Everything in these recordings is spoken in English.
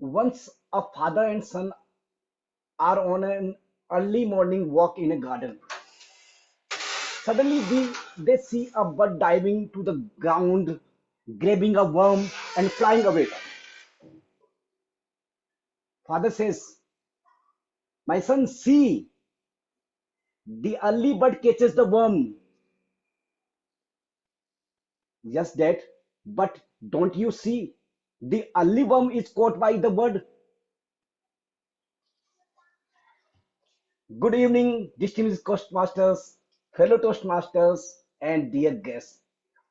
Once a father and son are on an early morning walk in a garden. Suddenly they see a bird diving to the ground, grabbing a worm and flying away. Father says, "My son, see, the early bird catches the worm." "Yes, Dad, but don't you see? The early worm is caught by the bird." Good evening, distinguished Toastmasters, fellow Toastmasters, and dear guests.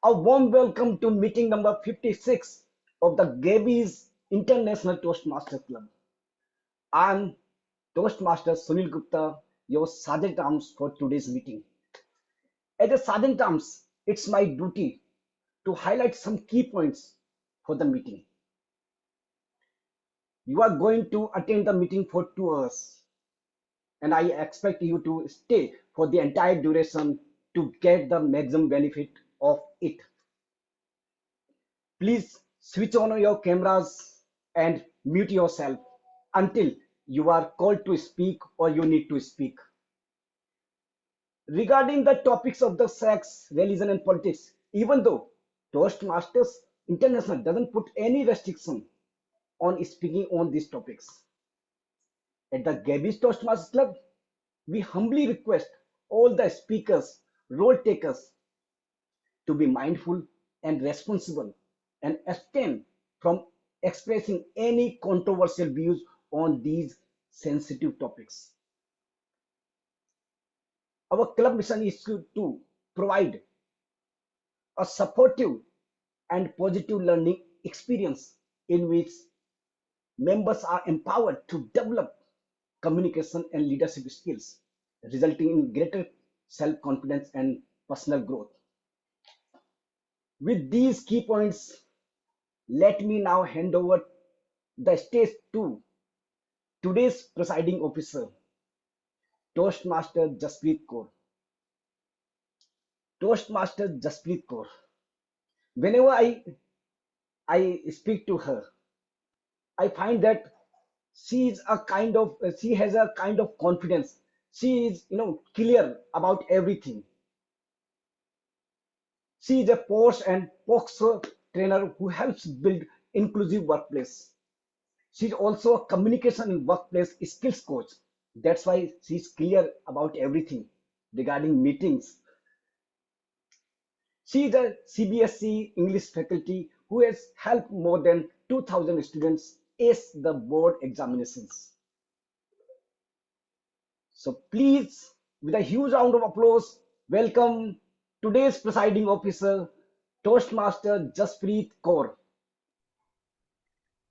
A warm welcome to meeting number 56 of the Gabbys International Toastmaster Club. I'm Toastmaster Sunil Gupta, your Sergeant Arms for today's meeting. As a Sergeant Arms, it's my duty to highlight some key points for the meeting. You are going to attend the meeting for 2 hours, and I expect you to stay for the entire duration to get the maximum benefit of it. Please switch on your cameras and mute yourself until you are called to speak or you need to speak. Regarding the topics of the sex, religion, and politics, even though Toastmasters International doesn't put any restriction on speaking on these topics, at the Gabbys Toastmasters Club, we humbly request all the speakers, role takers, to be mindful and responsible and abstain from expressing any controversial views on these sensitive topics. Our club mission is to provide a supportive and positive learning experience in which members are empowered to develop communication and leadership skills, resulting in greater self-confidence and personal growth. With these key points, let me now hand over the stage to today's presiding officer, Toastmaster Jaspreet Kaur. Toastmaster Jaspreet Kaur. Whenever I speak to her, I find that she has a kind of confidence. She is clear about everything. She is a post and POXO trainer who helps build inclusive workplace. She's also a communication and workplace skills coach. That's why she's clear about everything regarding meetings. She is a CBSE English faculty who has helped more than 2,000 students ace the board examinations. So please, with a huge round of applause, welcome today's presiding officer, Toastmaster Jaspreet Kaur.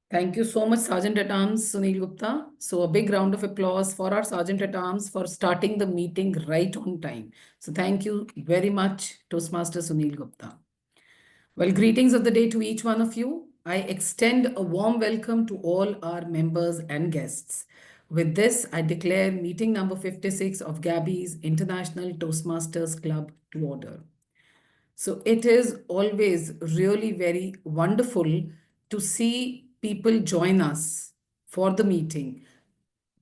Thank you so much, Sergeant at Arms Sunil Gupta. So a big round of applause for our Sergeant at Arms for starting the meeting right on time. So thank you very much, Toastmaster Sunil Gupta. Well, greetings of the day to each one of you. I extend a warm welcome to all our members and guests. With this, I declare meeting number 56 of Gabbys International Toastmasters Club to order. So it is always really very wonderful to see people join us for the meeting.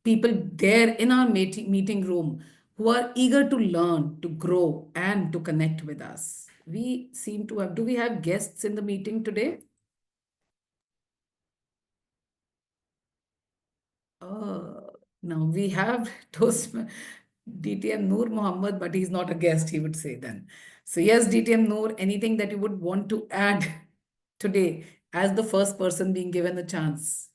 People there in our meeting room who are eager to learn, to grow, and to connect with us. We seem to have, do we have guests in the meeting today? Now we have DTM Noor Muhammad, but he's not a guest, he would say then. So yes, DTM Noor, anything that you would want to add today as the first person being given a chance?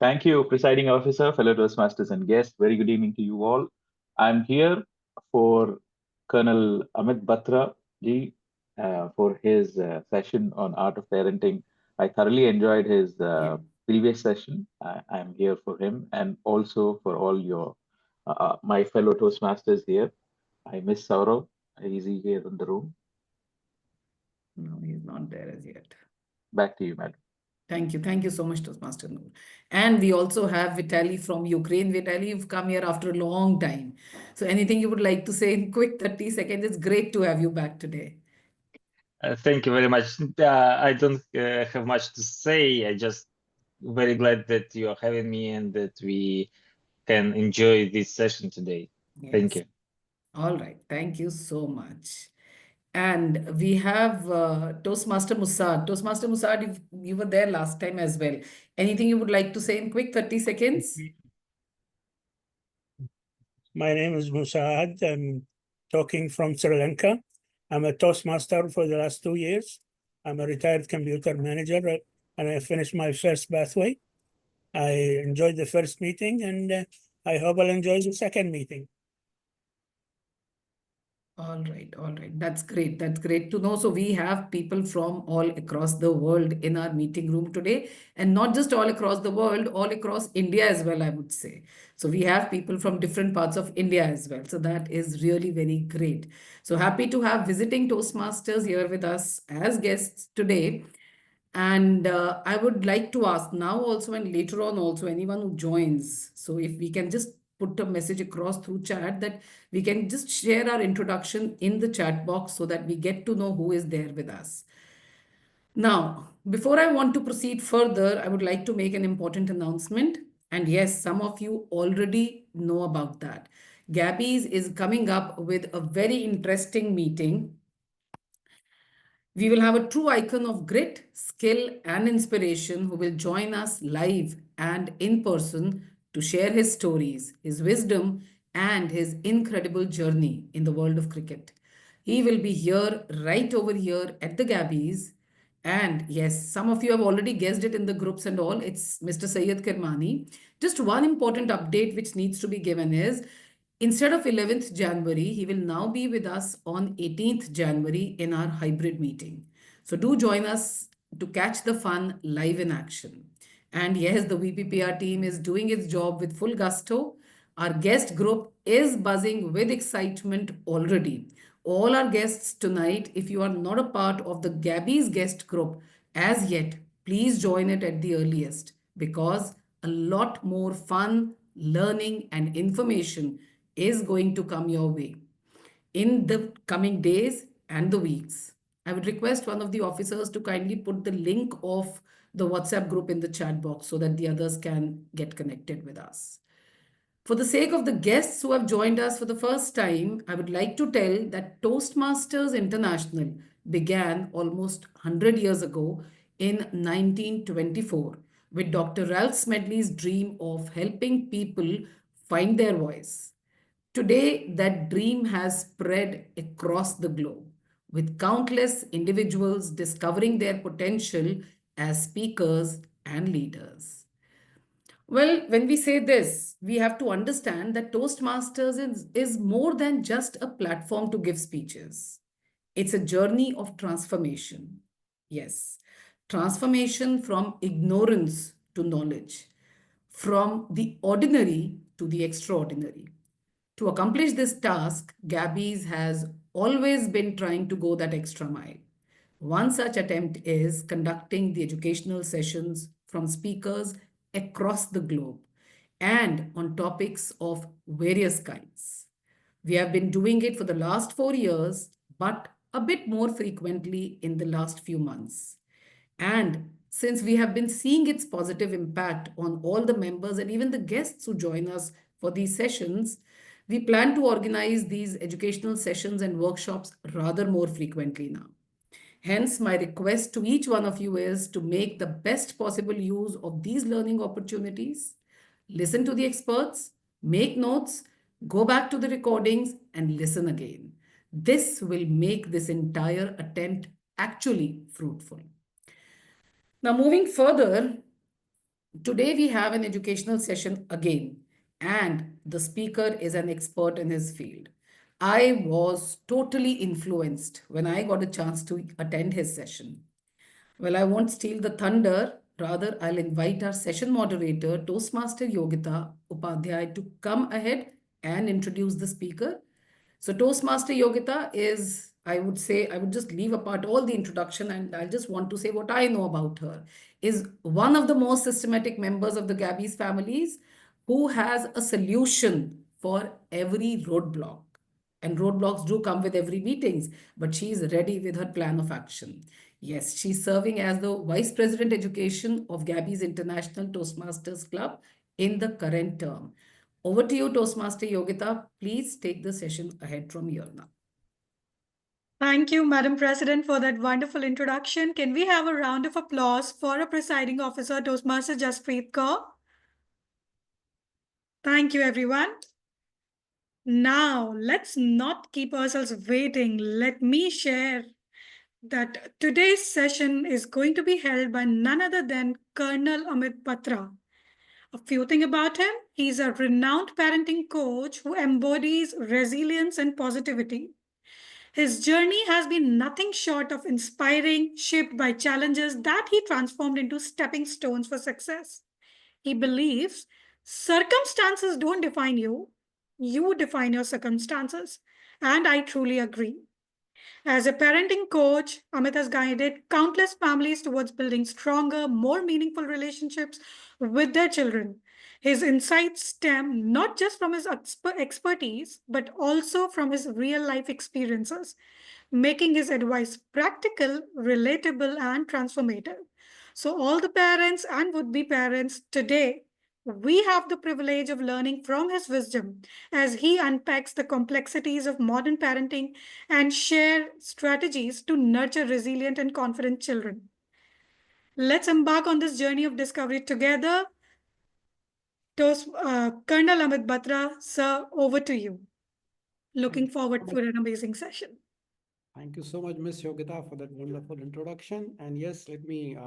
Thank you, Presiding Officer, fellow Toastmasters and guests. Very good evening to you all. I'm here for Colonel Amit Batra ji for his session on Art of Parenting. I thoroughly enjoyed his previous session. I'm here for him and also for all your my fellow Toastmasters here. I miss Saurav. Is he here in the room? No, he's not there as yet. Back to you, madam. Thank you. Thank you so much, Toastmaster Noor. And we also have Vitaly from Ukraine. Vitaly, you've come here after a long time. So anything you would like to say in quick 30 seconds? It's great to have you back today. Thank you very much. I don't have much to say. I just very glad that you are having me and that we can enjoy this session today. Thank Yes. you. All right. Thank you so much. And we have Toastmaster Musad. Toastmaster Musad, you were there last time as well. Anything you would like to say in quick 30 seconds? My name is Musahad. I'm talking from Sri Lanka. I'm a Toastmaster for the last 2 years. I'm a retired computer manager and I finished my first pathway. I enjoyed the first meeting and I hope I'll enjoy the second meeting. All right, all right. That's great. That's great to know. So we have people from all across the world in our meeting room today, and not just all across the world, all across India as well, I would say. So we have people from different parts of India as well. So that is really very great. So happy to have visiting Toastmasters here with us as guests today. And I would like to ask now also and later on also anyone who joins. So if we can just put a message across through chat that we can just share our introduction in the chat box so that we get to know who is there with us. Now, before I want to proceed further, I would like to make an important announcement. And yes, some of you already know about that. Gabbys is coming up with a very interesting meeting. We will have a true icon of grit, skill, and inspiration who will join us live and in person to share his stories, his wisdom, and his incredible journey in the world of cricket. He will be here, right over here at the Gabbys. And yes, some of you have already guessed it in the groups and all. It's Mr. Syed Kirmani. Just one important update which needs to be given is instead of 11th January, he will now be with us on 18th January in our hybrid meeting. So do join us to catch the fun live in action. And yes, the VPPR team is doing its job with full gusto. Our guest group is buzzing with excitement already. All our guests tonight, if you are not a part of the Gabby's guest group as yet, please join it at the earliest because a lot more fun, learning, and information is going to come your way in the coming days and the weeks. I would request one of the officers to kindly put the link of the WhatsApp group in the chat box so that the others can get connected with us. For the sake of the guests who have joined us for the first time, I would like to tell that Toastmasters International began almost 100 years ago in 1924 with Dr. Ralph Smedley's dream of helping people find their voice. Today, that dream has spread across the globe, with countless individuals discovering their potential as speakers and leaders. Well, when we say this, we have to understand that Toastmasters is more than just a platform to give speeches. It's a journey of transformation. Yes, transformation from ignorance to knowledge, from the ordinary to the extraordinary. To accomplish this task, Gabby's has always been trying to go that extra mile. One such attempt is conducting the educational sessions from speakers across the globe and on topics of various kinds. We have been doing it for the last 4 years, but a bit more frequently in the last few months. And since we have been seeing its positive impact on all the members and even the guests who join us for these sessions, we plan to organize these educational sessions and workshops rather more frequently now. Hence, my request to each one of you is to make the best possible use of these learning opportunities. Listen to the experts, make notes, go back to the recordings, and listen again. This will make this entire attempt actually fruitful. Now, moving further, today we have an educational session again, and the speaker is an expert in his field. I was totally influenced when I got a chance to attend his session. Well, I won't steal the thunder. Rather, I'll invite our session moderator, Toastmaster Yogita Upadhyay, to come ahead and introduce the speaker. So, Toastmaster Yogita is, I would say, I would just leave apart all the introduction and I just want to say what I know about her. Is one of the most systematic members of the Gabby's families who has a solution for every roadblock. And roadblocks do come with every meetings, but she is ready with her plan of action. Yes, she's serving as the Vice President Education of Gabbys International Toastmasters Club in the current term. Over to you, Toastmaster Yogita. Please take the session ahead from here now. Thank you, Madam President, for that wonderful introduction. Can we have a round of applause for our presiding officer, Toastmaster Jaspreet Kaur? Thank you, everyone. Now, let's not keep ourselves waiting. Let me share that today's session is going to be held by none other than Colonel Amit Batra. A few things about him: he's a renowned parenting coach who embodies resilience and positivity. His journey has been nothing short of inspiring, shaped by challenges that he transformed into stepping stones for success. He believes circumstances don't define you, you define your circumstances. And I truly agree. As a parenting coach, Amit has guided countless families towards building stronger, more meaningful relationships with their children. His insights stem not just from his expertise, but also from his real life experiences, making his advice practical, relatable, and transformative. So, all the parents and would be parents today, we have the privilege of learning from his wisdom as he unpacks the complexities of modern parenting and share strategies to nurture resilient and confident children. Let's embark on this journey of discovery together. Colonel Amit Batra, sir, over to you. Looking forward for an amazing session. Thank you so much, Miss Yogita, for that wonderful introduction. And yes, let me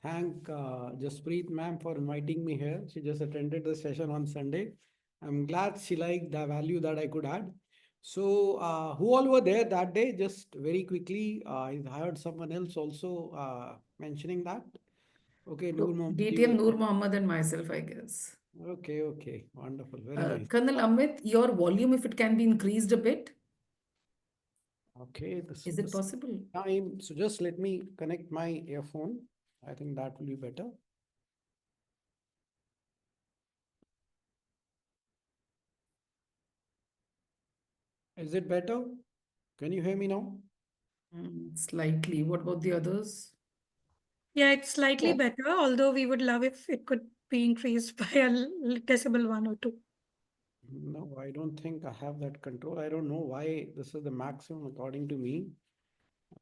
thank Jaspreet ma'am for inviting me here. She just attended the session on Sunday. I'm glad she liked the value that I could add. So who all were there that day? Just very quickly, I heard someone else also mentioning that. Okay, Noor Mohammed, DTM Noor Mohammed and myself, I guess. Okay, wonderful, very nice. Colonel Amit, your volume, if it can be increased a bit. Okay, Is it possible? Time. So just let me connect my earphone. I think that will be better. Is it better? Can you hear me now? Slightly. What about the others? Yeah, it's slightly better, although we would love if it could be increased by a decibel 1 or 2. No, I don't think I have that control. I don't know why this is the maximum according to me.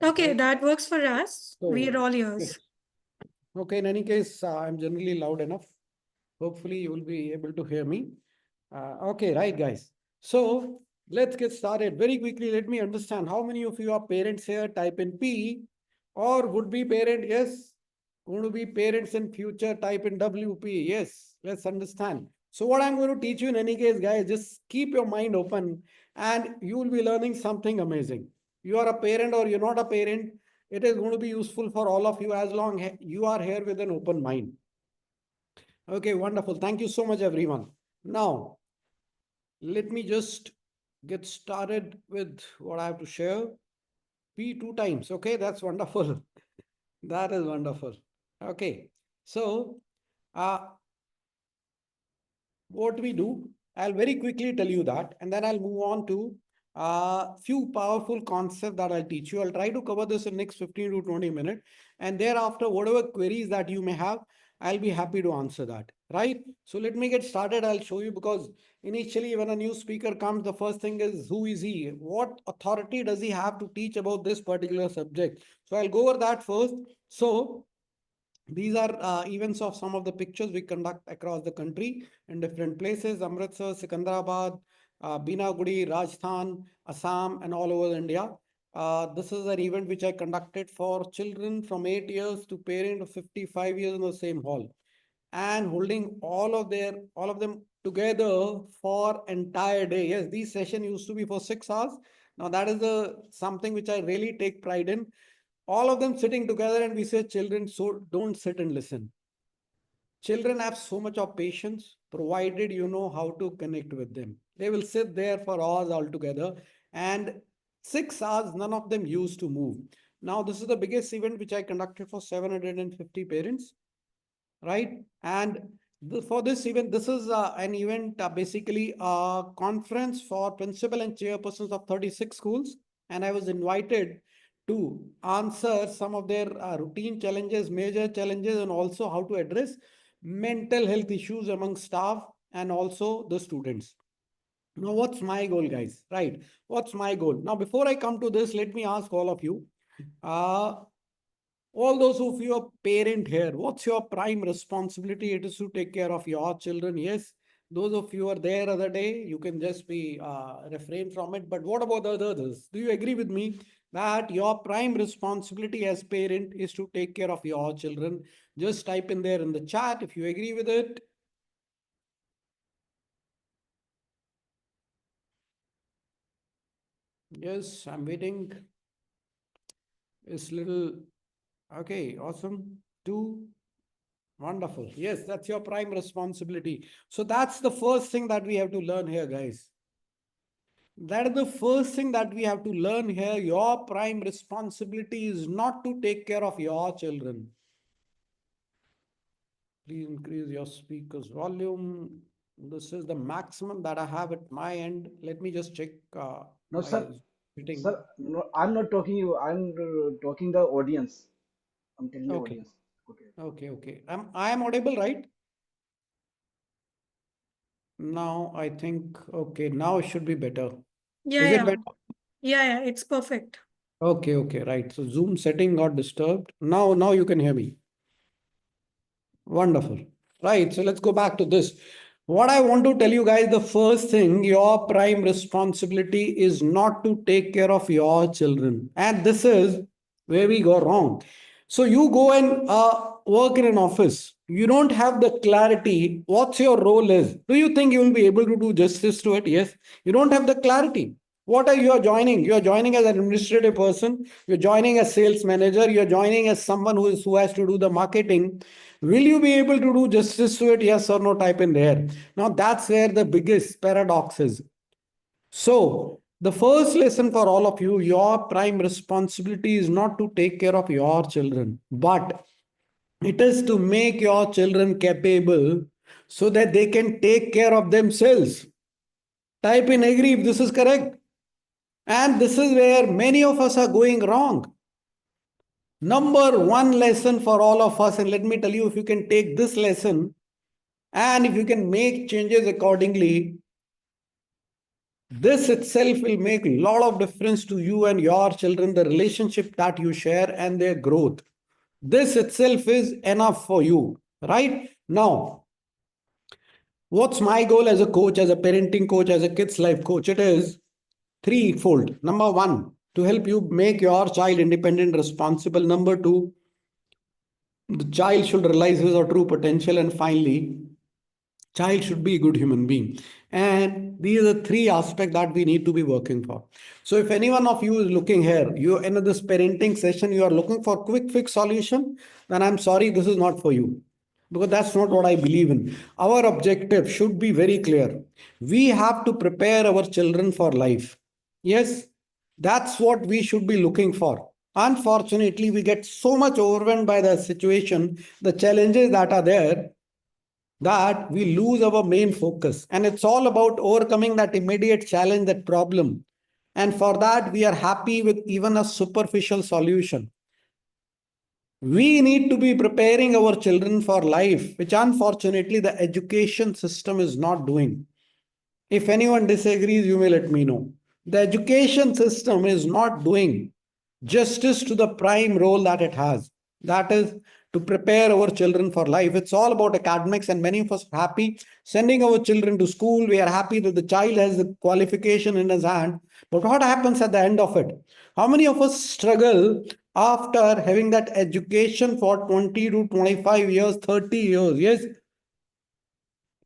Okay, that works for us. So, We are all ears. okay, in any case, I'm generally loud enough. Hopefully, you will be able to hear me. Okay, right, guys. So, let's get started. Very quickly, let me understand how many of you are parents here. Type in P, or would be parent. Yes, going to be parents in future. Type in WP. Yes, let's understand. So what I'm going to teach you in any case, guys, just keep your mind open and you will be learning something amazing. You are a parent or you're not a parent, it is going to be useful for all of you as long as you are here with an open mind. Okay, wonderful. Thank you so much, everyone. Now, let me just get started with what I have to share. P 2 times. Okay, that's wonderful. That is wonderful. Okay, so what we do, I'll very quickly tell you that, and then I'll move on to a few powerful concepts that I'll teach you. I'll try to cover this in next 15 to 20 minutes, and thereafter, whatever queries that you may have, I'll be happy to answer that, right? So let me get started. I'll show you, because initially when a new speaker comes, the first thing is, who is he? What authority does he have to teach about this particular subject? So I'll go over that first. So these are events of some of the pictures we conduct across the country in different places: Amritsar, Sikandrabad, Binagudi, Rajasthan, Assam, and all over India. This is an event which I conducted for children from 8 years to parent of 55 years in the same hall, and holding all of them together for entire day. Yes, these session used to be for 6 hours. Now that is something which I really take pride in. All of them sitting together, and we say, children, so don't sit and listen. Children have so much of patience, provided you know how to connect with them. They will sit there for hours altogether, and 6 hours, none of them used to move. Now, this is the biggest event which I conducted for 750 parents, right? And for this event, this is an event, basically a conference for principal and chairpersons of 36 schools. And I was invited to answer some of their routine challenges, major challenges, and also how to address mental health issues among staff and also the students. Now, what's my goal, guys? Right. What's my goal? Now, before I come to this, let me ask all of you. All those of you are parent here, what's your prime responsibility? It is to take care of your children. Yes. Those of you are there other day, you can just be refrain from it. But what about the others? Do you agree with me that your prime responsibility as parent is to take care of your children? Just type in there in the chat if you agree with it. Yes, I'm waiting. It's little, okay, awesome. 2, wonderful. Yes, that's your prime responsibility. So that's the first thing that we have to learn here, guys. That is the first thing that we have to learn here. Your prime responsibility is not to take care of your children. Please increase your speaker's volume. This is the maximum that I have at my end. Let me just check. No, sir. Fitting. Sir, no, I'm not talking you. I'm talking the audience. I'm telling the Okay. audience. Okay. Okay. I am audible, right? Now I think, okay, now it should be better. Yeah, Is yeah. it better? Yeah, it's perfect. Okay, right. So Zoom setting got disturbed. Now you can hear me. Wonderful. Right. So let's go back to this. What I want to tell you guys, the first thing, your prime responsibility is not to take care of your children. And this is where we go wrong. So you go and work in an office. You don't have the clarity what's your role is. Do you think you will be able to do justice to it? Yes. You don't have the clarity. What are you joining? You are joining as an administrative person. You're joining as sales manager. You're joining as someone who has to do the marketing. Will you be able to do justice to it? Yes or no? Type in there. Now that's where the biggest paradox is. So the first lesson for all of you, your prime responsibility is not to take care of your children, but it is to make your children capable so that they can take care of themselves. Type in agree if this is correct. And this is where many of us are going wrong. Number one lesson for all of us, and let me tell you, if you can take this lesson and if you can make changes accordingly, this itself will make a lot of difference to you and your children, the relationship that you share and their growth. This itself is enough for you, right? Now, what's my goal as a coach, as a parenting coach, as a kids life coach? It is threefold. Number one, to help you make your child independent, responsible. Number two, the child should realize his or true potential. And finally, child should be a good human being. And these are the three aspects that we need to be working for. So if any one of you is looking here, you in this parenting session, you are looking for quick fix solution, then I'm sorry, this is not for you. Because that's not what I believe in. Our objective should be very clear. We have to prepare our children for life. Yes, that's what we should be looking for. Unfortunately, we get so much overwhelmed by the situation, the challenges that are there, that we lose our main focus. And it's all about overcoming that immediate challenge, that problem. And for that, we are happy with even a superficial solution. We need to be preparing our children for life, which unfortunately the education system is not doing. If anyone disagrees, you may let me know. The education system is not doing justice to the prime role that it has. That is to prepare our children for life. It's all about academics, and many of us are happy sending our children to school. We are happy that the child has the qualification in his hand. But what happens at the end of it? How many of us struggle after having that education for 20 to 25 years, 30 years? Yes.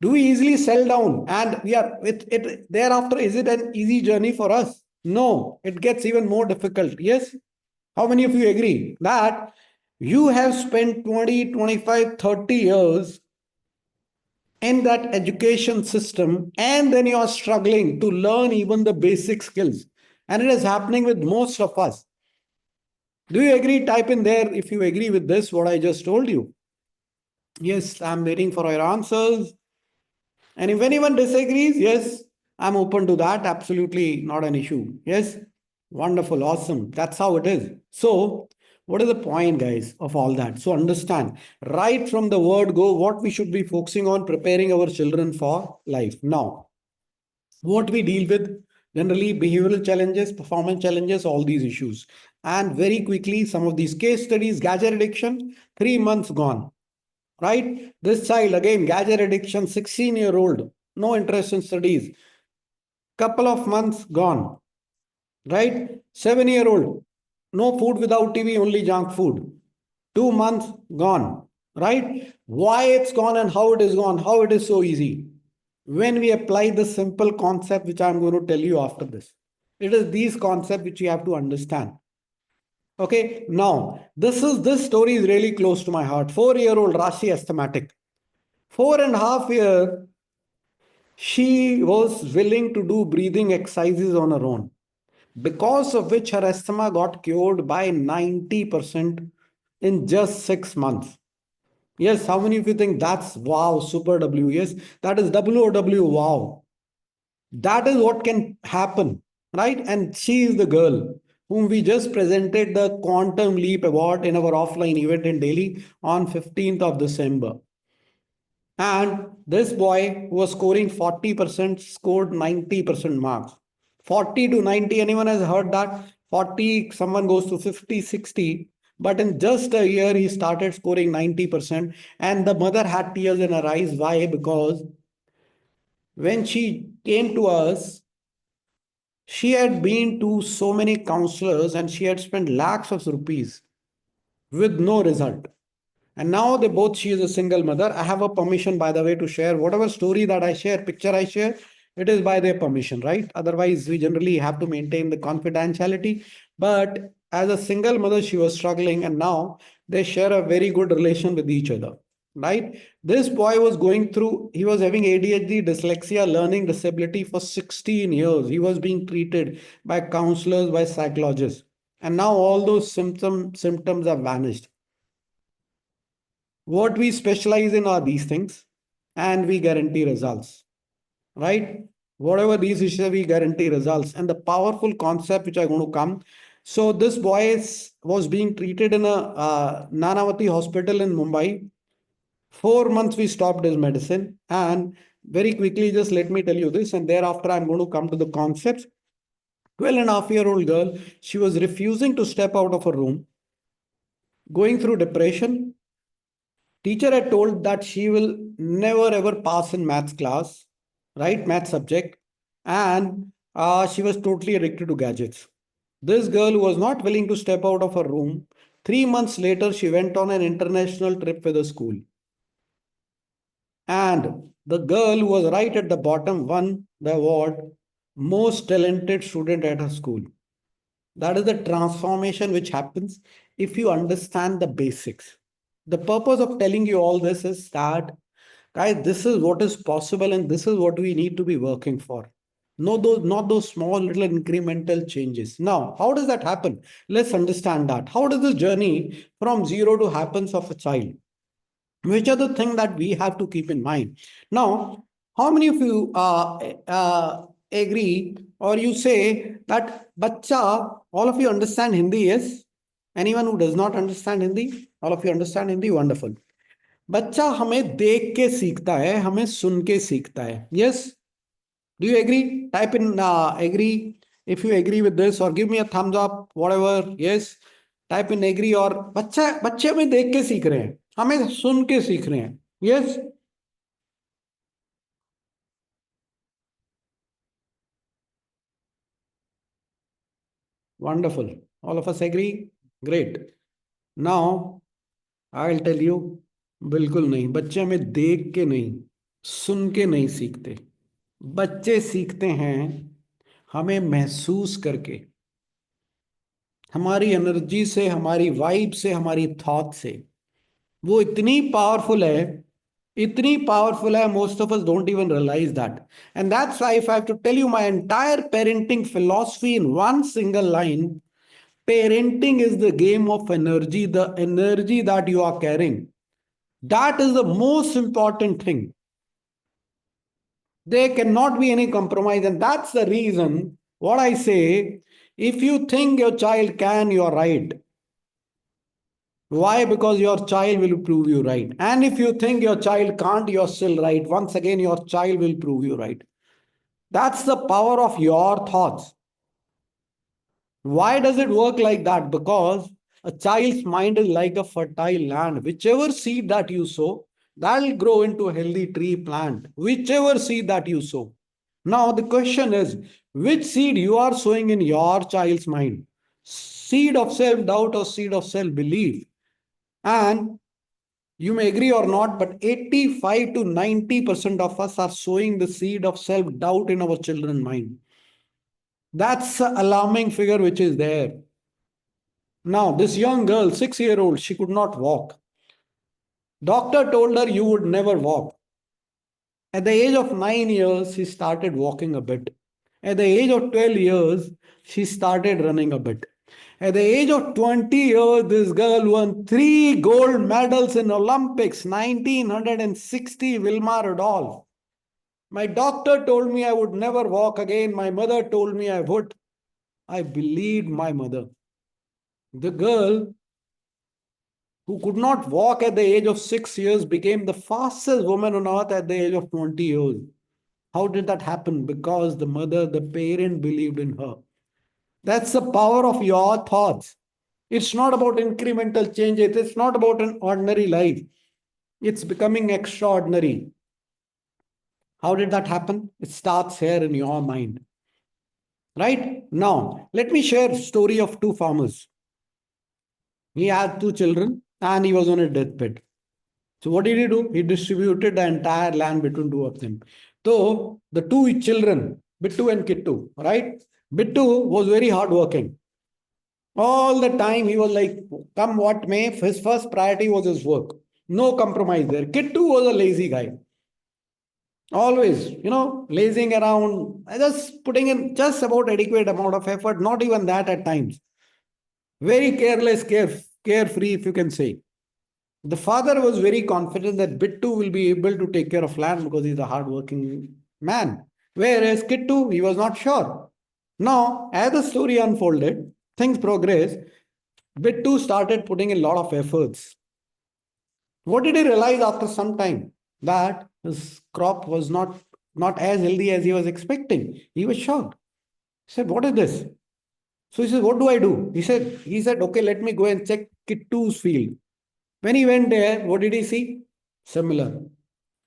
Do we easily sell down and we are with it thereafter? Is it an easy journey for us? No, it gets even more difficult. Yes. How many of you agree that you have spent 20, 25, 30 years in that education system and then you are struggling to learn even the basic skills? And it is happening with most of us. Do you agree? Type in there if you agree with this, what I just told you. Yes, I'm waiting for your answers. And if anyone disagrees, yes, I'm open to that. Absolutely not an issue. Yes. Wonderful, awesome. That's how it is. So, what is the point, guys, of all that? So, understand right from the word go what we should be focusing on preparing our children for life. Now, what we deal with generally behavioral challenges, performance challenges, all these issues. And very quickly, some of these case studies, gadget addiction, 3 months gone, right? This child, again, gadget addiction, 16-year-old, no interest in studies, couple of months gone, right? 7-year-old, no food without TV, only junk food. 2 months gone, right? Why it's gone and how it is gone, how it is so easy. When we apply the simple concept, which I'm going to tell you after this, it is these concepts which you have to understand. Okay, now this story is really close to my heart. 4-year-old Rashi asthmatic. 4.5 years, she was willing to do breathing exercises on her own, because of which her asthma got cured by 90% in just 6 months. Yes, how many of you think that's wow, super W? Yes, that is WOW, wow. That is what can happen, right? And she is the girl whom we just presented the Quantum Leap Award in our offline event in Delhi on 15th of December. And this boy who was scoring 40% scored 90% marks. 40 to 90, anyone has heard that? 40, someone goes to 50, 60. But in just a year, he started scoring 90%. And the mother had tears in her eyes. Why? Because when she came to us, she had been to so many counselors and she had spent lakhs of rupees with no result. And now she is a single mother. I have a permission, by the way, to share whatever story that I share, picture I share, it is by their permission, right? Otherwise, we generally have to maintain the confidentiality. But as a single mother, she was struggling, and now they share a very good relation with each other, right? This boy was going through, he was having ADHD, dyslexia, learning disability for 16 years. He was being treated by counselors, by psychologists. And now all those symptoms have vanished. What we specialize in are these things, and we guarantee results, right? Whatever these issues, we guarantee results. And the powerful concept which I'm going to come. So this boy was being treated in a Nanavati hospital in Mumbai. 4 months we stopped his medicine. And very quickly, just let me tell you this, and thereafter I'm going to come to the concepts. 12.5-year-old girl, she was refusing to step out of her room, going through depression. Teacher had told that she will never ever pass in maths class, right? Math subject. And she was totally addicted to gadgets. This girl was not willing to step out of her room. 3 months later, she went on an international trip with the school. And the girl who was right at the bottom won the award, most talented student at her school. That is the transformation which happens if you understand the basics. The purpose of telling you all this is that, guys, this is what is possible and this is what we need to be working for. Not those small little incremental changes. Now, how does that happen? Let's understand that. How does this journey from zero to happens of a child? Which are the things that we have to keep in mind? Now, how many of you agree or you say that bacha, all of you understand Hindi? Yes? Anyone who does not understand Hindi? All of you understand Hindi? Wonderful. बच्चा हमें देख के सीखता है, हमें सुन के सीखता है. Yes? Do you agree? Type in agree if you agree with this, or give me a thumbs up, whatever. Yes? Type in agree. और बच्चे हमें देख के सीख रहे हैं, हमें सुन के सीख रहे हैं. Yes? Wonderful. All of us agree? Great. Now, I'll tell you, बिल्कुल नहीं. बच्चे हमें देख के नहीं, सुन के नहीं सीखते. बच्चे सीखते हैं हमें महसूस करके, हमारी एनर्जी से, हमारी वाइब से, हमारी थॉट से. वो इतनी पावरफुल है, most of us don't even realize that. And that's why if I have to tell you my entire parenting philosophy in one single line, parenting is the game of energy, the energy that you are carrying. That is the most important thing. There cannot be any compromise. And that's the reason what I say, If you think your child can, you are right. Why? Because your child will prove you right. And if you think your child can't, you're still right. Once again, your child will prove you right. That's the power of your thoughts. Why does it work like that? Because a child's mind is like a fertile land. Whichever seed that you sow, that'll grow into a healthy tree plant. Whichever seed that you sow. Now the question is, which seed you are sowing in your child's mind? Seed of self-doubt or seed of self-belief? And you may agree or not, but 85 to 90% of us are sowing the seed of self-doubt in our children's mind. That's an alarming figure which is there. Now, this young girl, 6-year-old, she could not walk. Doctor told her you would never walk. At the age of 9 years, she started walking a bit. At the age of 12 years, she started running a bit. At the age of 20 years, this girl won 3 gold medals in Olympics, 1960, Wilma Rudolph. My doctor told me I would never walk again. My mother told me I would. I believed my mother. The girl who could not walk at the age of 6 years became the fastest woman on earth at the age of 20 years. How did that happen? Because the mother, the parent believed in her. That's the power of your thoughts. It's not about incremental changes. It's not about an ordinary life. It's becoming extraordinary. How did that happen? It starts here in your mind. Right? Now, let me share a story of 2 farmers. He had 2 children and he was on a deathbed. So what did he do? He distributed the entire land between 2 of them. So the 2 children, Bittu and Kittu, right? Bittu was very hardworking. All the time he was like, come what may, his first priority was his work. No compromise there. Kittu was a lazy guy. Always, lazing around, just putting in just about adequate amount of effort, not even that at times. Very careless, carefree, if you can say. The father was very confident that Bittu will be able to take care of land because he's a hardworking man. Whereas Kittu, he was not sure. Now, as the story unfolded, things progressed. Bittu started putting in a lot of efforts. What did he realize after some time? That his crop was not as healthy as he was expecting. He was shocked. He said, what is this? So he said, what do I do? He said, okay, let me go and check Kittu's field. When he went there, what did he see? Similar.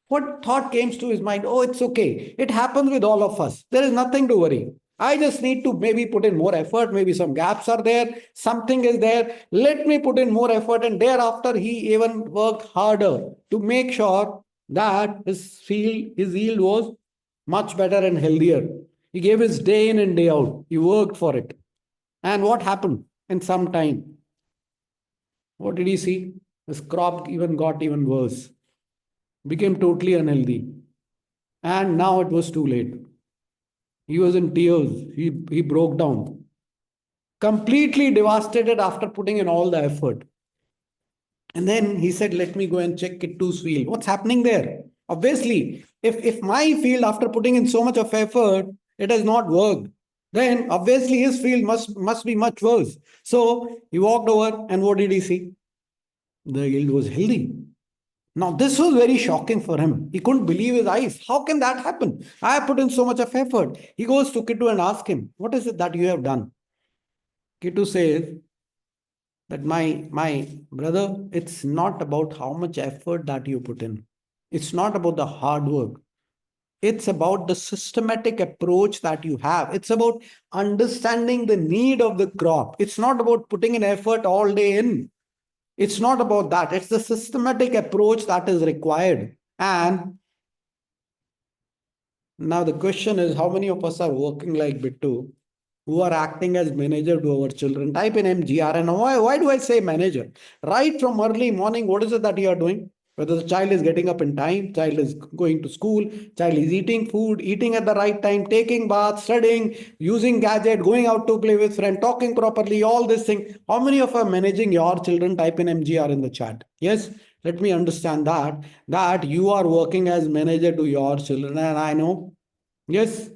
What thought came to his mind? Oh, it's okay. It happens with all of us. There is nothing to worry. I just need to maybe put in more effort. Maybe some gaps are there. Something is there. Let me put in more effort. And thereafter, he even worked harder to make sure that his yield was much better and healthier. He gave his day in and day out. He worked for it. And what happened in some time? What did he see? His crop got even worse. Became totally unhealthy. And now it was too late. He was in tears. He broke down. Completely devastated after putting in all the effort. And then he said, let me go and check Kittu's field. What's happening there? Obviously, if my field, after putting in so much of effort, it has not worked, then obviously his field must be much worse. So he walked over and what did he see? The yield was healthy. Now, this was very shocking for him. He couldn't believe his eyes. How can that happen? I have put in so much of effort. He goes to Kittu and asks him, what is it that you have done? Kittu says that my brother, it's not about how much effort that you put in. It's not about the hard work. It's about the systematic approach that you have. It's about understanding the need of the crop. It's not about putting in effort all day in. It's not about that. It's the systematic approach that is required. And now the question is, how many of us are working like Bittu, who are acting as manager to our children? Type in MGR. And why do I say manager? Right from early morning, what is it that you are doing? Whether the child is getting up in time, child is going to school, child is eating food, eating at the right time, taking bath, studying, using gadget, going out to play with friends, talking properly, all this thing. How many of you are managing your children? Type in MGR in the chat. Yes, let me understand that you are working as manager to your children. And I know, yes,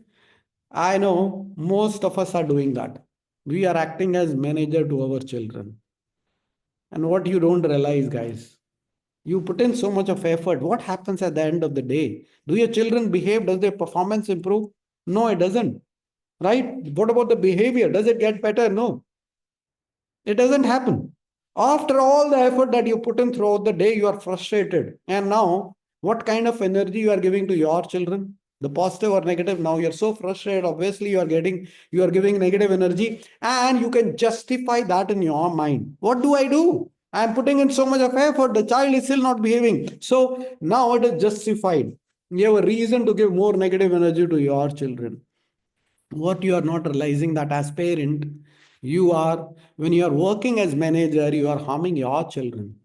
I know most of us are doing that. We are acting as manager to our children. And what you don't realize, guys, you put in so much of effort. What happens at the end of the day? Do your children behave? Does their performance improve? No, it doesn't. Right? What about the behavior? Does it get better? No, it doesn't happen. After all the effort that you put in throughout the day, you are frustrated. And now, what kind of energy you are giving to your children? The positive or negative? Now you're so frustrated. Obviously, you are giving negative energy, and you can justify that in your mind. What do I do? I'm putting in so much of effort. The child is still not behaving. So now it is justified. You have a reason to give more negative energy to your children. What you are not realizing that as parent, you are, when you are working as manager, you are harming your children.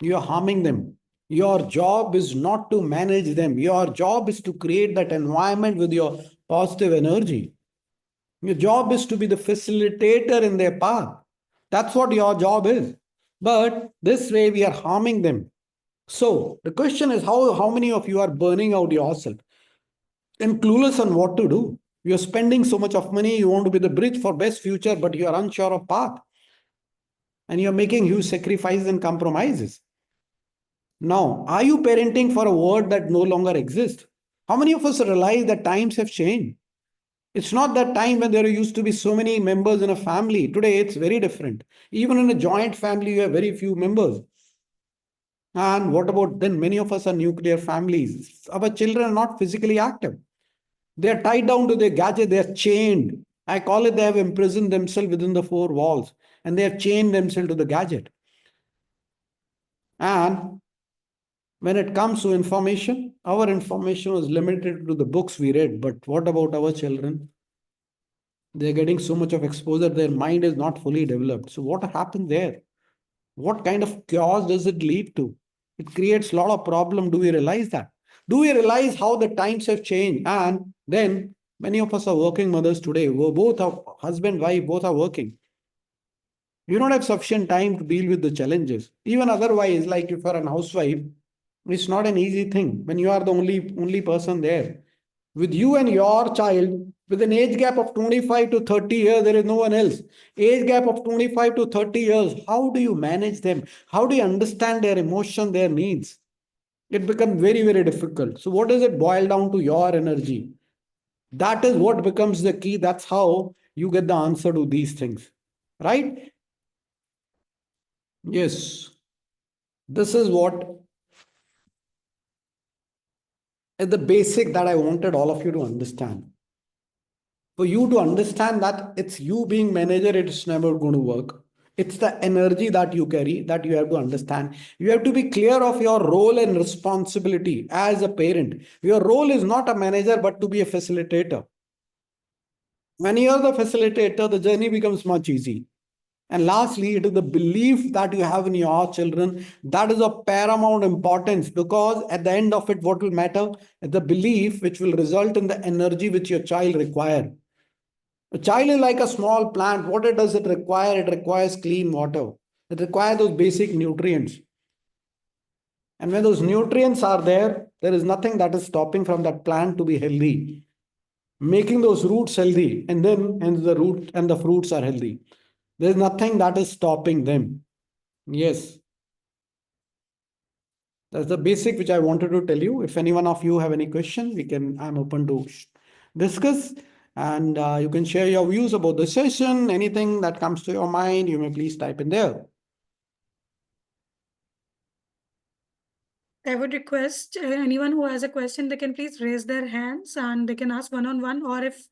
You are harming them. Your job is not to manage them. Your job is to create that environment with your positive energy. Your job is to be the facilitator in their path. That's what your job is. But this way we are harming them. So the question is, how many of you are burning out yourself and clueless on what to do? You're spending so much of money, you want to be the bridge for best future, but you are unsure of path. And you're making huge sacrifices and compromises. Now, are you parenting for a word that no longer exists? How many of us realize that times have changed? It's not that time when there used to be so many members in a family. Today, it's very different. Even in a joint family, you have very few members. And what about then? Many of us are nuclear families. Our children are not physically active. They are tied down to their gadget. They are chained. I call it they have imprisoned themselves within the four walls and they have chained themselves to the gadget. And when it comes to information, our information was limited to the books we read. But what about our children? They're getting so much of exposure, their mind is not fully developed. So, what happened there? What kind of chaos does it lead to? It creates a lot of problem. Do we realize that? Do we realize how the times have changed? And then many of us are working mothers today. We're both are husband, wife, both are working. You don't have sufficient time to deal with the challenges. Even otherwise, like if you're an housewife, it's not an easy thing when you are the only person there. With you and your child, with an age gap of 25 to 30 years, there is no one else. Age gap of 25 to 30 years, how do you manage them? How do you understand their emotion, their needs? It becomes very, very difficult. So, what does it boil down to? Your energy. That is what becomes the key. That's how you get the answer to these things. Right? Yes. This is what is the basic that I wanted all of you to understand. For you to understand that it's you being manager, it's never going to work. It's the energy that you carry that you have to understand. You have to be clear of your role and responsibility as a parent. Your role is not a manager, but to be a facilitator. When you are the facilitator, the journey becomes much easy. And lastly, it is the belief that you have in your children that is of paramount importance, because at the end of it, what will matter is the belief which will result in the energy which your child requires. A child is like a small plant. What does it require? It requires clean water. It requires those basic nutrients. And when those nutrients are there, there is nothing that is stopping from that plant to be healthy, making those roots healthy, and then the root and the fruits are healthy. There is nothing that is stopping them. Yes. That's the basic which I wanted to tell you. If any one of you have any question, I'm open to discuss. And you can share your views about the session. Anything that comes to your mind, you may please type in there. I would request anyone who has a question, they can please raise their hands and they can ask one-on-one, or if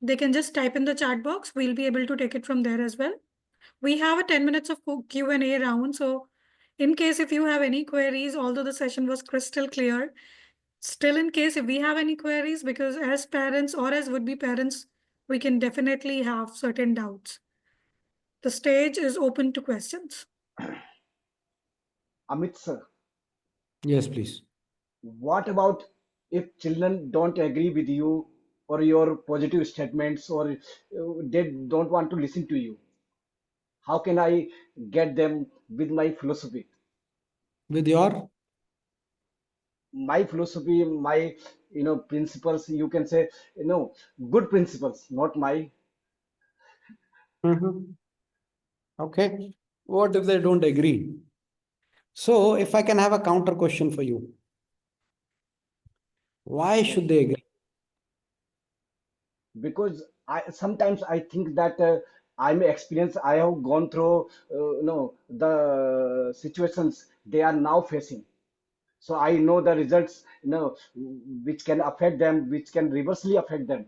they can just type in the chat box, we'll be able to take it from there as well. We have a 10 minutes of Q&A round. So in case if you have any queries, although the session was crystal clear, still in case if we have any queries, because as parents or as would-be parents, we can definitely have certain doubts. The stage is open to questions. Amit sir, Yes, please. what about if children don't agree with you or your positive statements, or they don't want to listen to you? How can I get them with my philosophy? With your? My philosophy, my principles, you can say, good principles, not my Okay. What if they don't agree? So if I can have a counter question for you, why should they agree? Because I sometimes I think that I may experience, I have gone through the situations they are now facing. So I know the results, which can affect them, which can reversely affect them.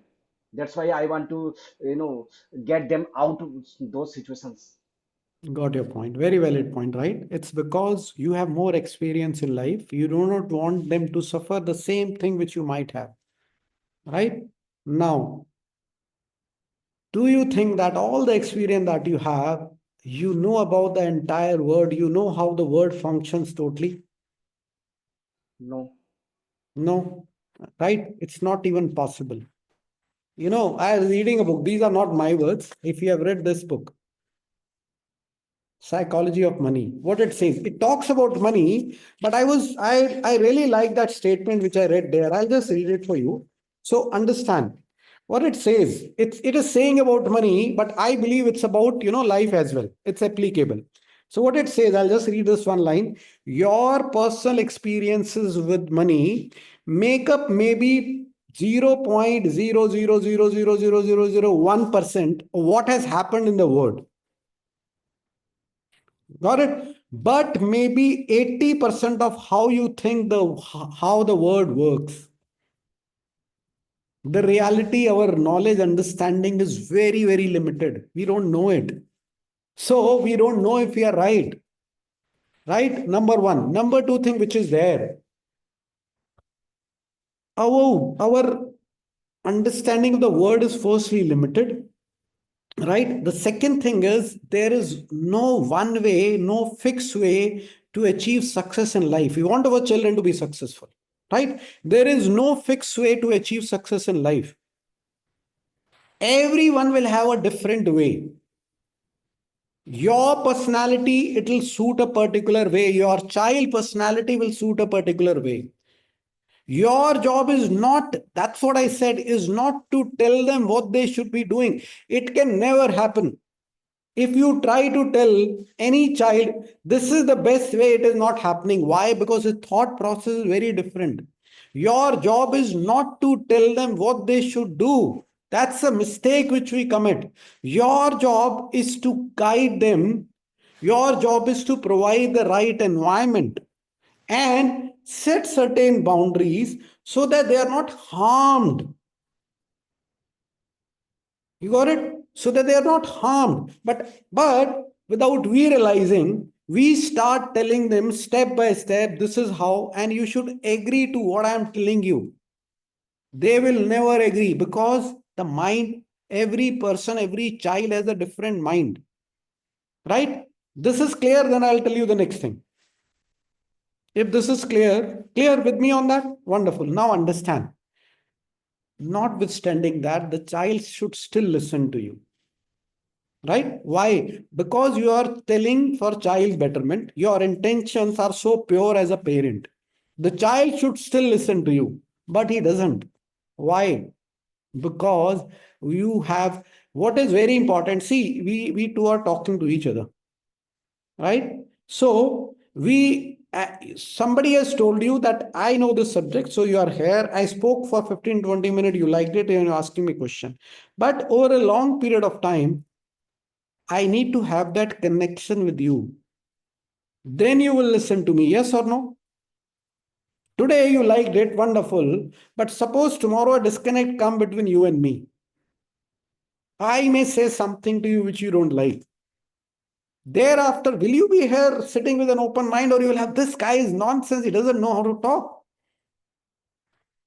That's why I want to, get them out of those situations. Got your point. Very valid point, right? It's because you have more experience in life. You do not want them to suffer the same thing which you might have, right? Now, do you think that all the experience that you have, you know about the entire word, you know how the word functions totally? No. No, right? It's not even possible. You know, I was reading a book. These are not my words. If you have read this book, Psychology of Money, what it says, it talks about money, but I really like that statement which I read there. I'll just read it for you. So understand what it says. It is saying about money, but I believe it's about, life as well. It's applicable. So what it says, I'll just read this one line. Your personal experiences with money make up maybe 0.000000001% of what has happened in the world. Got it? But maybe 80% of how you think how the word works. The reality, our knowledge, understanding is very, very limited. We don't know it. So we don't know if we are right. Right? Number one. Number two thing which is there. Our understanding of the word is firstly limited. Right? The second thing is there is no one way, no fixed way to achieve success in life. We want our children to be successful, right? There is no fixed way to achieve success in life. Everyone will have a different way. Your personality, it will suit a particular way. Your child personality will suit a particular way. Your job is not, that's what I said, is not to tell them what they should be doing. It can never happen. If you try to tell any child, this is the best way, it is not happening. Why? Because his thought process is very different. Your job is not to tell them what they should do. That's a mistake which we commit. Your job is to guide them. Your job is to provide the right environment and set certain boundaries so that they are not harmed. You got it? So that they are not harmed. But without we realizing, we start telling them step by step, this is how, and you should agree to what I am telling you. They will never agree because the mind, every person, every child has a different mind. Right? This is clear, then I'll tell you the next thing. If this is clear with me on that? Wonderful. Now understand. Notwithstanding that, the child should still listen to you. Right? Why? Because you are telling for child's betterment. Your intentions are so pure as a parent. The child should still listen to you, but he doesn't. Why? Because you have what is very important. See, we two are talking to each other, right? So somebody has told you that I know this subject, so you are here. I spoke for 15-20 minutes, you liked it, and you're asking me a question. But over a long period of time, I need to have that connection with you. Then you will listen to me, yes or no? Today you liked it, wonderful. But suppose tomorrow a disconnect come between you and me. I may say something to you which you don't like. Thereafter, will you be here sitting with an open mind, or you will have, this guy is nonsense, he doesn't know how to talk?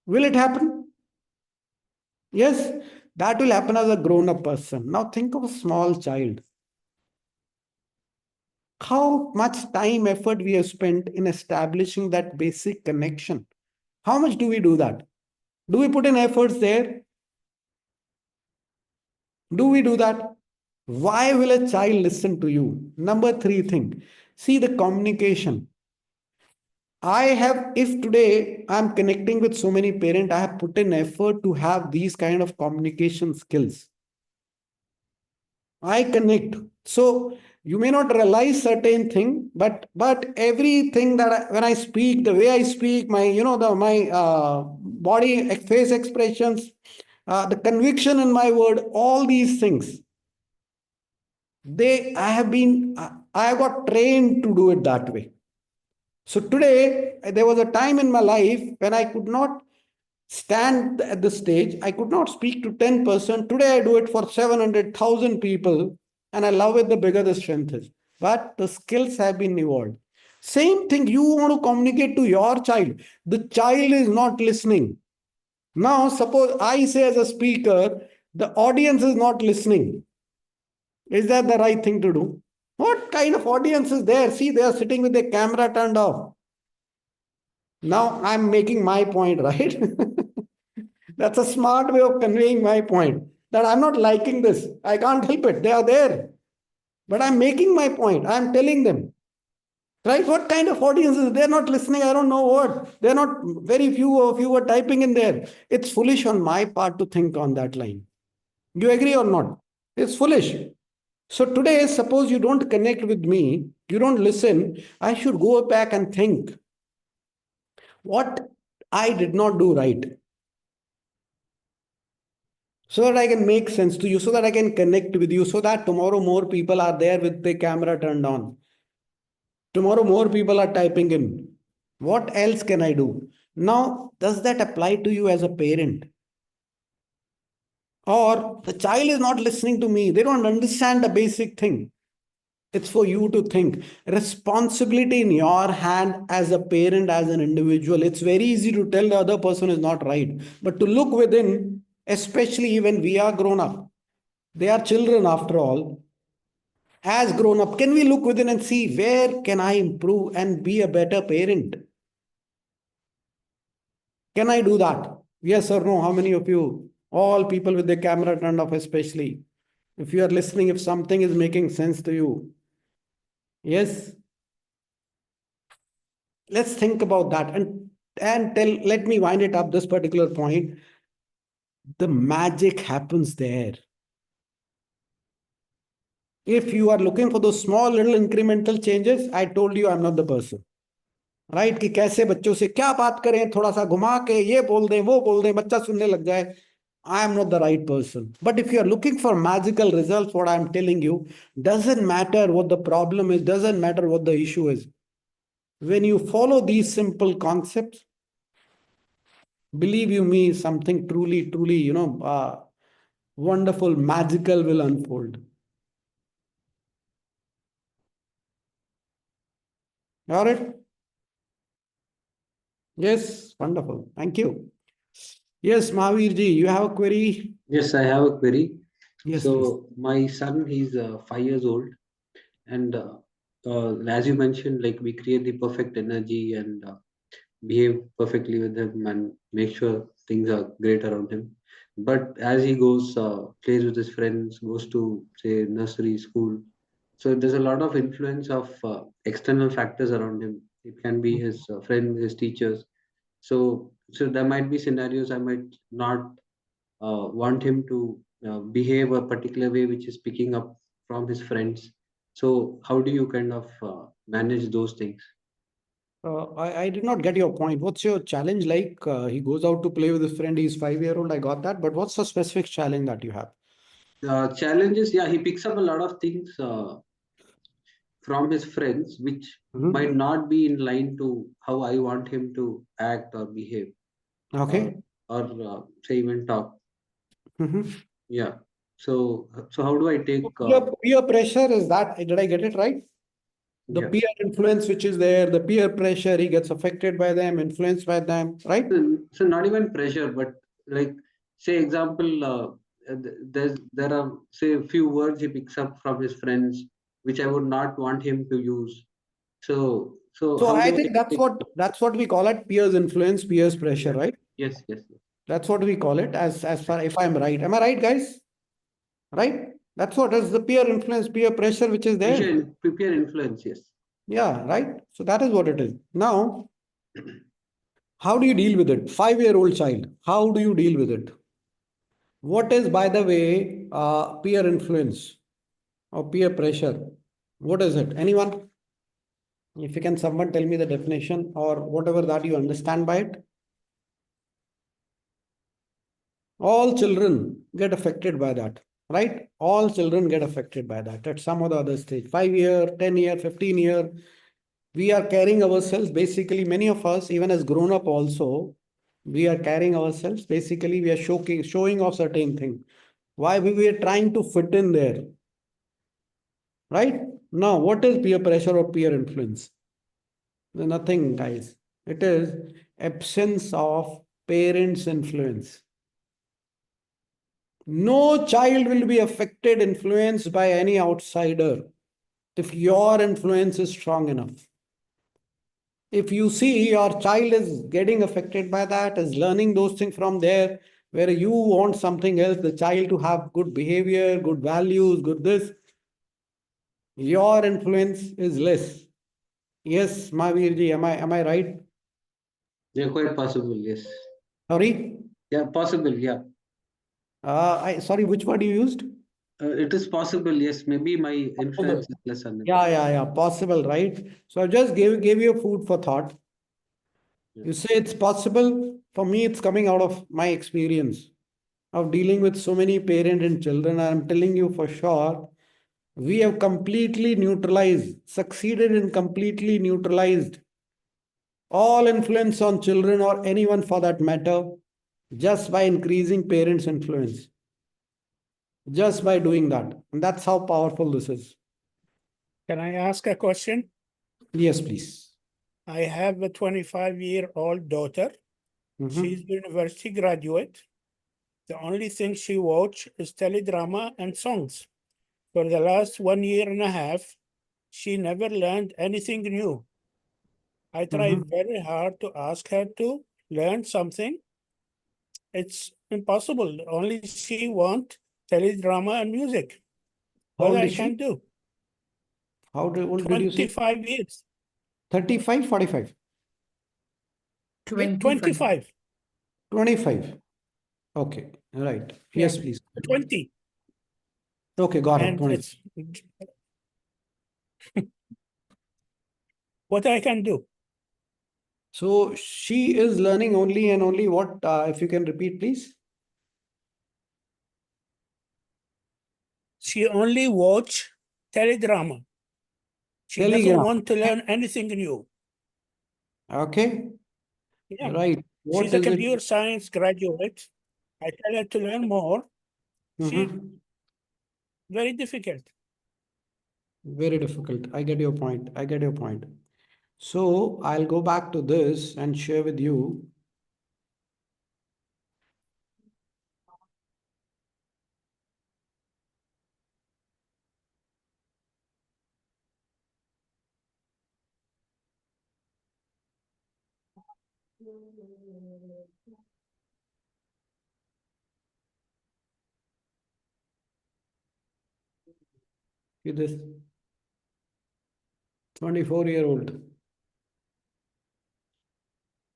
Will it happen? Yes, that will happen as a grown-up person. Now think of a small child. How much time, effort we have spent in establishing that basic connection. How much do we do that? Do we put in efforts there? Do we do that? Why will a child listen to you? Number three thing, see the communication. If today I'm connecting with so many parents, I have put in effort to have these kind of communication skills. I connect. So you may not realize certain thing, but everything that when I speak, the way I speak, my my body face expressions, the conviction in my word, all these things, I have got trained to do it that way. So today there was a time in my life when I could not stand at the stage. I could not speak to 10%. Today I do it for 700,000 people, and I love it the bigger the strength is. But the skills have been evolved. Same thing you want to communicate to your child. The child is not listening. Now, suppose I say as a speaker, the audience is not listening. Is that the right thing to do? What kind of audience is there? See, they are sitting with their camera turned off. Now I'm making my point, right? That's a smart way of conveying my point, that I'm not liking this. I can't help it. They are there. But I'm making my point. I'm telling them. Right? What kind of audiences? They're not listening. I don't know what. They're not, very few of you are typing in there. It's foolish on my part to think on that line. You agree or not? It's foolish. So today, suppose you don't connect with me, you don't listen, I should go back and think what I did not do right, so that I can make sense to you, so that I can connect with you, so that tomorrow more people are there with the camera turned on. Tomorrow more people are typing in. What else can I do? Now, does that apply to you as a parent? Or the child is not listening to me. They don't understand the basic thing. It's for you to think. Responsibility in your hand as a parent, as an individual. It's very easy to tell the other person is not right. But to look within, especially when we are grown up, they are children after all. As grown up, can we look within and see where can I improve and be a better parent? Can I do that? Yes or no? How many of you? All people with their camera turned off, especially. If you are listening, if something is making sense to you. Yes. Let's think about that and let me wind it up this particular point. The magic happens there. If you are looking for those small little incremental changes, I told you I'm not the person. Right? कि कैसे बच्चों से क्या बात करें, थोड़ा सा घुमा के ये बोल दें, वो बोल दें, बच्चा सुनने लग जाए. I am not the right person. But if you are looking for magical results, what I'm telling you, doesn't matter what the problem is, doesn't matter what the issue is. When you follow these simple concepts, believe you me, something truly, wonderful, magical will unfold. All right? Yes, wonderful. Thank you. Yes, Mahaveer ji, you have a query? Yes, I have a query. Yes, so my son, he's 5 years old, and as you mentioned, like we create the perfect energy and behave perfectly with him and make sure things are great around him. But as he goes, plays with his friends, goes to say nursery, school, so there's a lot of influence of external factors around him. It can be his friends, his teachers. So there might be scenarios I might not want him to behave a particular way, which is picking up from his friends. So how do you kind of manage those things? I did not get your point. What's your challenge like? He goes out to play with his friend. He's 5-year-old. I got that. But what's the specific challenge that you have? Challenges, yeah, he picks up a lot of things from his friends, which might not be in line to how I want him to act or behave. Okay. Or say even talk. Yeah. So how do I take peer pressure? Is that, did I get it right? The yeah. peer influence which is there, the peer pressure, he gets affected by them, influenced by them, right? So not even pressure, but like say example, there are say a few words he picks up from his friends which I would not want him to use. So I think that's what we call it, peers influence, peers pressure, right? Yes. That's what we call it, as far, if I'm right. Am I right, guys? Right? That's what is the peer influence, peer pressure, which is there. Peer influence, yes. Yeah, right. So that is what it is. Now, how do you deal with it? 5-year-old child, how do you deal with it? What is, by the way, peer influence? or peer pressure? What is it? Anyone? If you can, someone tell me the definition or whatever that you understand by it. All children get affected by that, right? All children get affected by that at some or the other stage. 5 year, 10 year, 15 year. We are carrying ourselves, basically, many of us, even as grown up also, we are carrying ourselves, basically, we are showing off certain thing. Why? We are trying to fit in there. Right? Now, what is peer pressure or peer influence? Nothing, guys. It is absence of parents' influence. No child will be affected, influenced by any outsider if your influence is strong enough. If you see your child is getting affected by that, is learning those things from there, where you want something else, the child to have good behavior, good values, good this, your influence is less. Yes, Mahaveer ji, am I right? Yeah, quite possible. Yes. Sorry? Yeah, possible. Yeah. Sorry, which word you used? It is possible. Yes. Maybe my influence is less on it. Yeah. Possible, right? So I just gave you food for thought. Yeah. You say it's possible. For me, it's coming out of my experience of dealing with so many parents and children. I'm telling you for sure, we have completely neutralized, succeeded in completely neutralized all influence on children or anyone for that matter, just by increasing parents' influence. Just by doing that. And that's how powerful this is. Can I ask a question? Yes, please. I have a 25-year-old daughter. She's a university graduate. The only thing she watches is teledrama and songs. For the last 1.5 years, she never learned anything new. I try very hard to ask her to learn something. It's impossible. Only she wants teledrama and music. What I can do? How old did you say? 25 years. 35, 45? 25. 25. Okay, right. Yes, please. 20. Okay, got it. And 20. it's what I can do. So she is learning only and only what, if you can repeat, please? She only watch teledrama. She doesn't want to learn anything new. Okay. Yeah. Right. What She's a is it? computer science graduate. I tell her to learn more. She very difficult. Very difficult. I get your point. I get your point. So I'll go back to this and share with you. See this 24-year-old.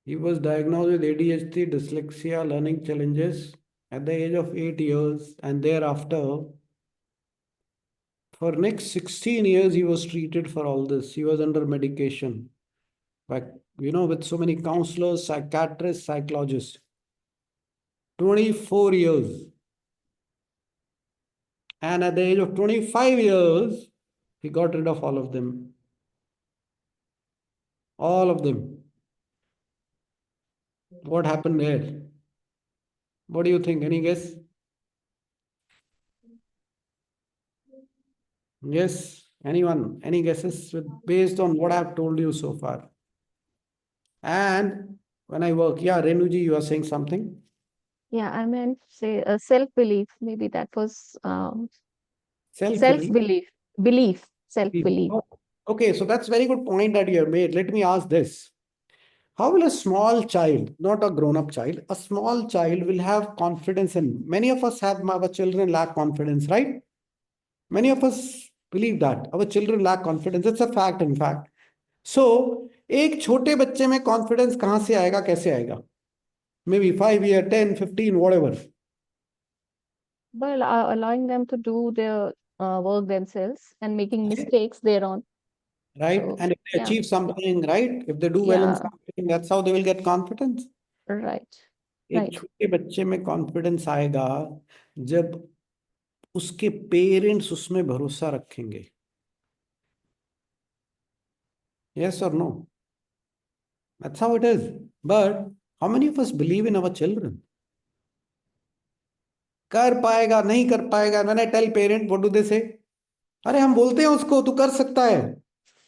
He was diagnosed with ADHD, dyslexia, learning challenges at the age of 8 years, and thereafter, for next 16 years, he was treated for all this. He was under medication, like, with so many counselors, psychiatrists, psychologists. 24 years. And at the age of 25 years, he got rid of all of them. All of them. What happened there? What do you think? Any guess? Yes. Anyone? Any guesses based on what I've told you so far? And when I work, yeah, Renuji, you are saying something? Yeah, I meant say self-belief. Maybe that was Self-belief. self-belief. Oh, okay, so that's very good point that you have made. Let me ask this. How will a small child, not a grown-up child, a small child will have confidence in? Many of us have, our children lack confidence, right? Many of us believe that our children lack confidence. It's a fact, in fact. So, एक छोटे बच्चे में confidence कहाँ से आएगा, कैसे आएगा? Maybe 5 year, 10, 15, whatever. Well, allowing them to do their work themselves and making mistakes thereon. Right? So, And if they yeah, achieve something, right? If they do well in yeah, something, that's how they will get confidence. right, एक right. छोटे बच्चे में confidence आएगा जब उसके parents उसमें भरोसा रखेंगे. Yes or no? That's how it is. But how many of us believe in our children? कर पाएगा नहीं कर पाएगा. When I tell parent, what do they say? अरे हम बोलते हैं उसको तू कर सकता है.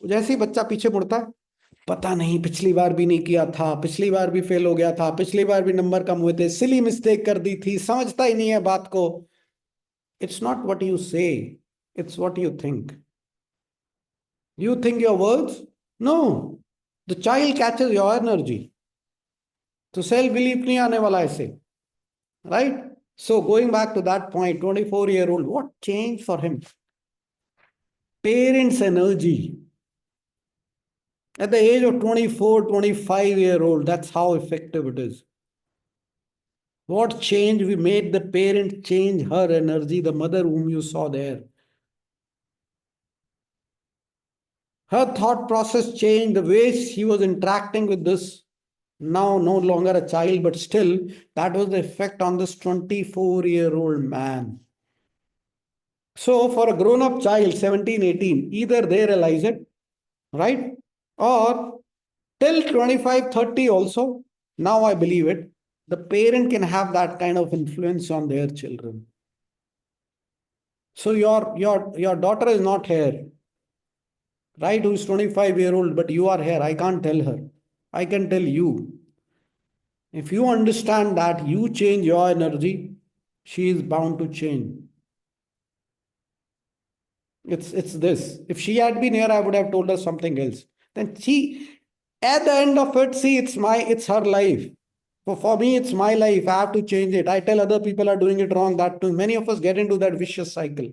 जैसे ही बच्चा पीछे मुड़ता है, पता नहीं पिछली बार भी नहीं किया था, पिछली बार भी फेल हो गया था, पिछली बार भी नंबर कम हुए थे, सिली मिस्टेक कर दी थी, समझता ही नहीं है बात को. It's not what you say, it's what you think. You think your words? No. The child catches your energy. तो सेल्फ बिलीफ नहीं आने वाला ऐसे. Right? So going back to that point, 24-year-old, what changed for him? Parents' energy. At the age of 24, 25-year-old, that's how effective it is. What change we made the parent change her energy, the mother whom you saw there. Her thought process changed, the way she was interacting with this, now no longer a child, but still, that was the effect on this 24-year-old man. So for a grown-up child, 17, 18, either they realize it, right? Or till 25, 30 also, now I believe it, the parent can have that kind of influence on their children. So your daughter is not here, right? Who is 25-year-old, but you are here. I can't tell her. I can tell you. If you understand that you change your energy, she is bound to change. It's this. If she had been here, I would have told her something else. Then she, at the end of it, see, it's her life. For me, it's my life. I have to change it. I tell other people are doing it wrong. That too. Many of us get into that vicious cycle.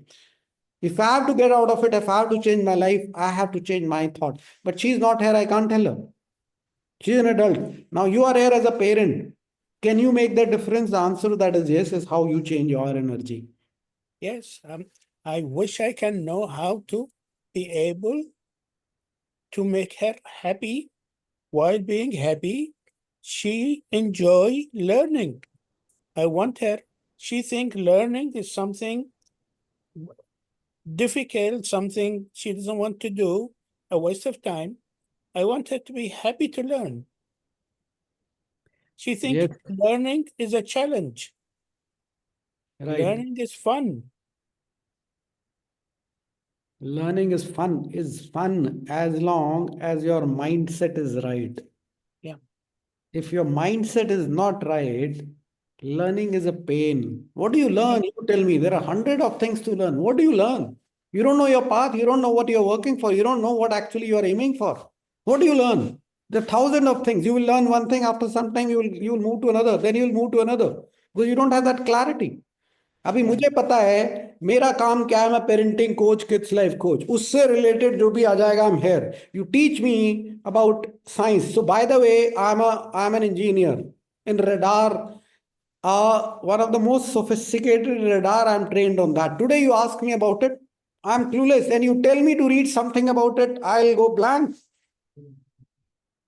If I have to get out of it, if I have to change my life, I have to change my thought. But she's not here. I can't tell her. She's an adult. Now you are here as a parent. Can you make that difference? The answer to that is yes, is how you change your energy. Yes, I wish I can know how to be able to make her happy while being happy. She enjoy learning. I want her. She think learning is something difficult, something she doesn't want to do, a waste of time. I want her to be happy to learn. She thinks Yes. learning is a challenge. Right. Learning is fun. Learning is fun as long as your mindset is right. Yeah. If your mindset is not right, learning is a pain. What do you learn? You tell me. There are hundreds of things to learn. What do you learn? You don't know your path. You don't know what you're working for. You don't know what actually you are aiming for. What do you learn? There are thousands of things. You will learn one thing. After some time, you will move to another. Then you will move to another. Because you don't have that clarity. अभी मुझे पता है मेरा काम क्या है. मैं parenting coach, kids life coach, उससे रिलेटेड जो भी आ जाएगा, I am here. You teach me about science. So by the way, I am an engineer in radar. One of the most sophisticated radar. I'm trained on that. Today you ask me about it, I'm clueless, and you tell me to read something about it, I'll go blank.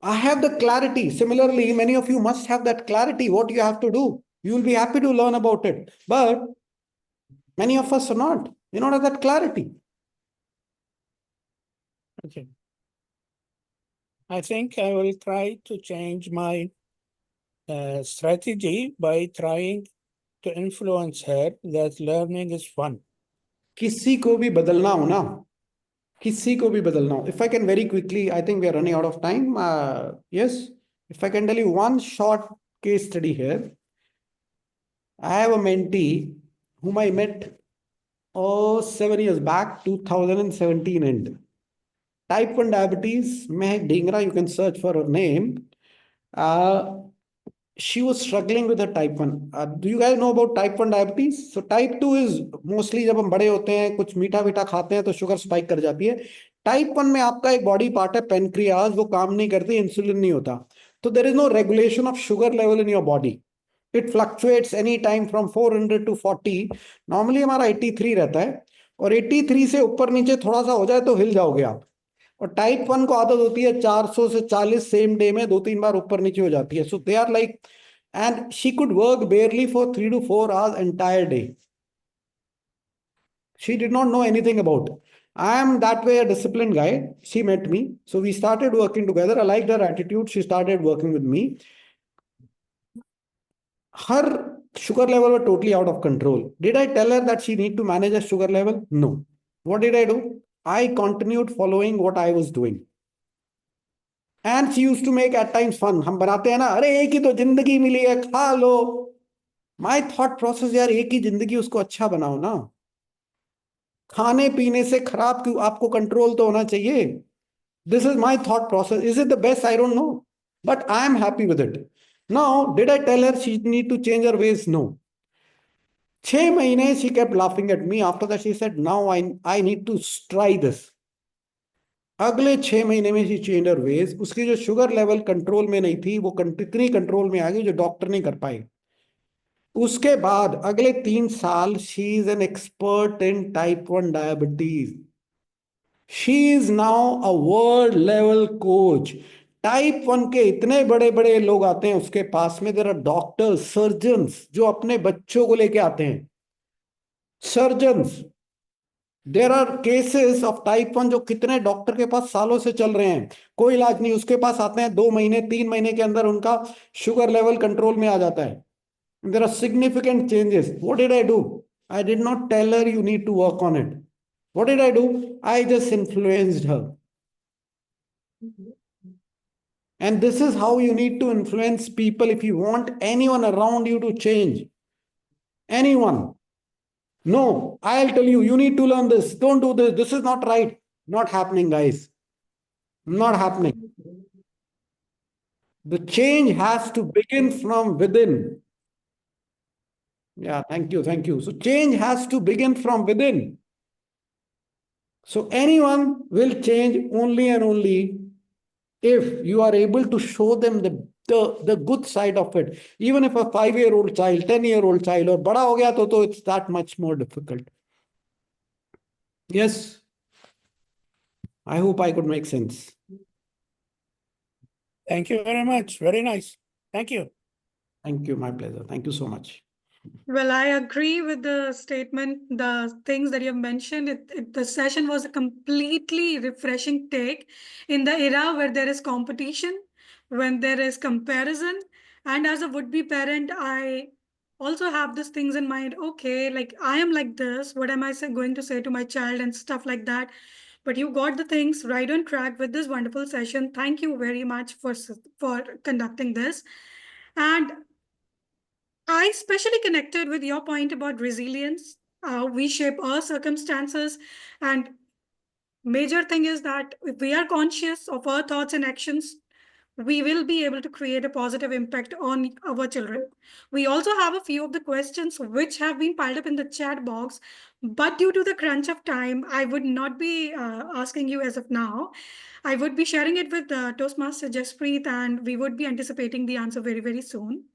I have the clarity. Similarly, many of you must have that clarity what you have to do. You will be happy to learn about it, but many of us are not. We don't have that clarity. Okay. I think I will try to change my strategy by trying to influence her that learning is fun. किसी को भी बदलना हो ना, किसी को भी बदलना हो. If I can very quickly, I think we are running out of time. Yes, if I can tell you one short case study here. I have a mentee whom I met 7 years back, 2017 end. Type 1 diabetes, Mehak Dhingra, you can search for her name. She was struggling with her type 1. Do you guys know about type 1 diabetes? So type 2 is mostly जब हम बड़े होते हैं, कुछ मीठा मीठा खाते हैं तो शुगर स्पाइक कर जाती है. टाइप 1 में आपका एक बॉडी पार्ट है पेनक्रियाज, वो काम नहीं करती, इंसुलिन नहीं होता. तो there is no regulation of sugar level in your body. It fluctuates any time from 400 to 40. Normally हमारा 83 रहता है. और 83 से ऊपर नीचे थोड़ा सा हो जाए तो हिल जाओगे आप। और टाइप 1 को आदत होती है 400 से 40 सेम डे में 2-3 बार ऊपर नीचे हो जाती है। So they are like, and she could work barely for 3 to 4 hours entire day. She did not know anything about it. I am that way a disciplined guy. She met me. So we started working together. I liked her attitude. She started working with me. Her sugar level was totally out of control. Did I tell her that she need to manage her sugar level? No. What did I do? I continued following what I was doing. And she used to make at times fun. हम बनाते हैं ना, अरे एक ही तो जिंदगी मिली है, खा लो. My thought process, यार एक ही जिंदगी, उसको अच्छा बनाओ ना. खाने पीने से खराब क्यों, आपको कंट्रोल तो होना चाहिए. This is my thought process. Is it the best? I don't know. But I am happy with it. Now, did I tell her she need to change her ways? No. 6 महीने she kept laughing at me. After that she said, now I need to try this. अगले 6 महीने में she changed her ways. उसकी जो sugar level control में नहीं थी, वो इतनी कंट्रोल में आ गई जो डॉक्टर नहीं कर पाए. उसके बाद अगले 3 साल she is an expert in type 1 diabetes. She is now a world level coach. Type 1 के इतने बड़े बड़े लोग आते हैं उसके पास में. देयर आर डॉक्टर्स, सर्जन्स जो अपने बच्चों को लेके आते हैं. Surgeons. There are cases of type 1 जो कितने डॉक्टर के पास सालों से चल रहे हैं, कोई इलाज नहीं. उसके पास आते हैं 2 महीने 3 महीने के अंदर उनका शुगर लेवल कंट्रोल में आ जाता है. There are significant changes. What did I do? I did not tell her you need to work on it. What did I do? I just influenced her. And this is how you need to influence people if you want anyone around you to change. Anyone. No, I'll tell you, you need to learn this. Don't do this. This is not right. Not happening, guys. Not happening. The change has to begin from within. Yeah, thank you. Thank you. So change has to begin from within. So anyone will change only and only if you are able to show them the good side of it. Even if a 5-year-old child, 10-year-old child, or bada ho gaya to it's that much more difficult. Yes. I hope I could make sense. Thank you very much. Very nice. Thank you. Thank you. My pleasure. Thank you so much. Well, I agree with the statement, the things that you have mentioned. The session was a completely refreshing take in the era where there is competition, when there is comparison. And as a would-be parent, I also have these things in mind. Okay, like I am like this. What am I going to say to my child and stuff like that? But you got the things right on track with this wonderful session. Thank you very much for conducting this. And I especially connected with your point about resilience. We shape our circumstances, and major thing is that if we are conscious of our thoughts and actions, we will be able to create a positive impact on our children. We also have a few of the questions which have been piled up in the chat box, but due to the crunch of time, I would not be asking you as of now. I would be sharing it with Toastmaster Jaspreet, and we would be anticipating the answer very, very soon.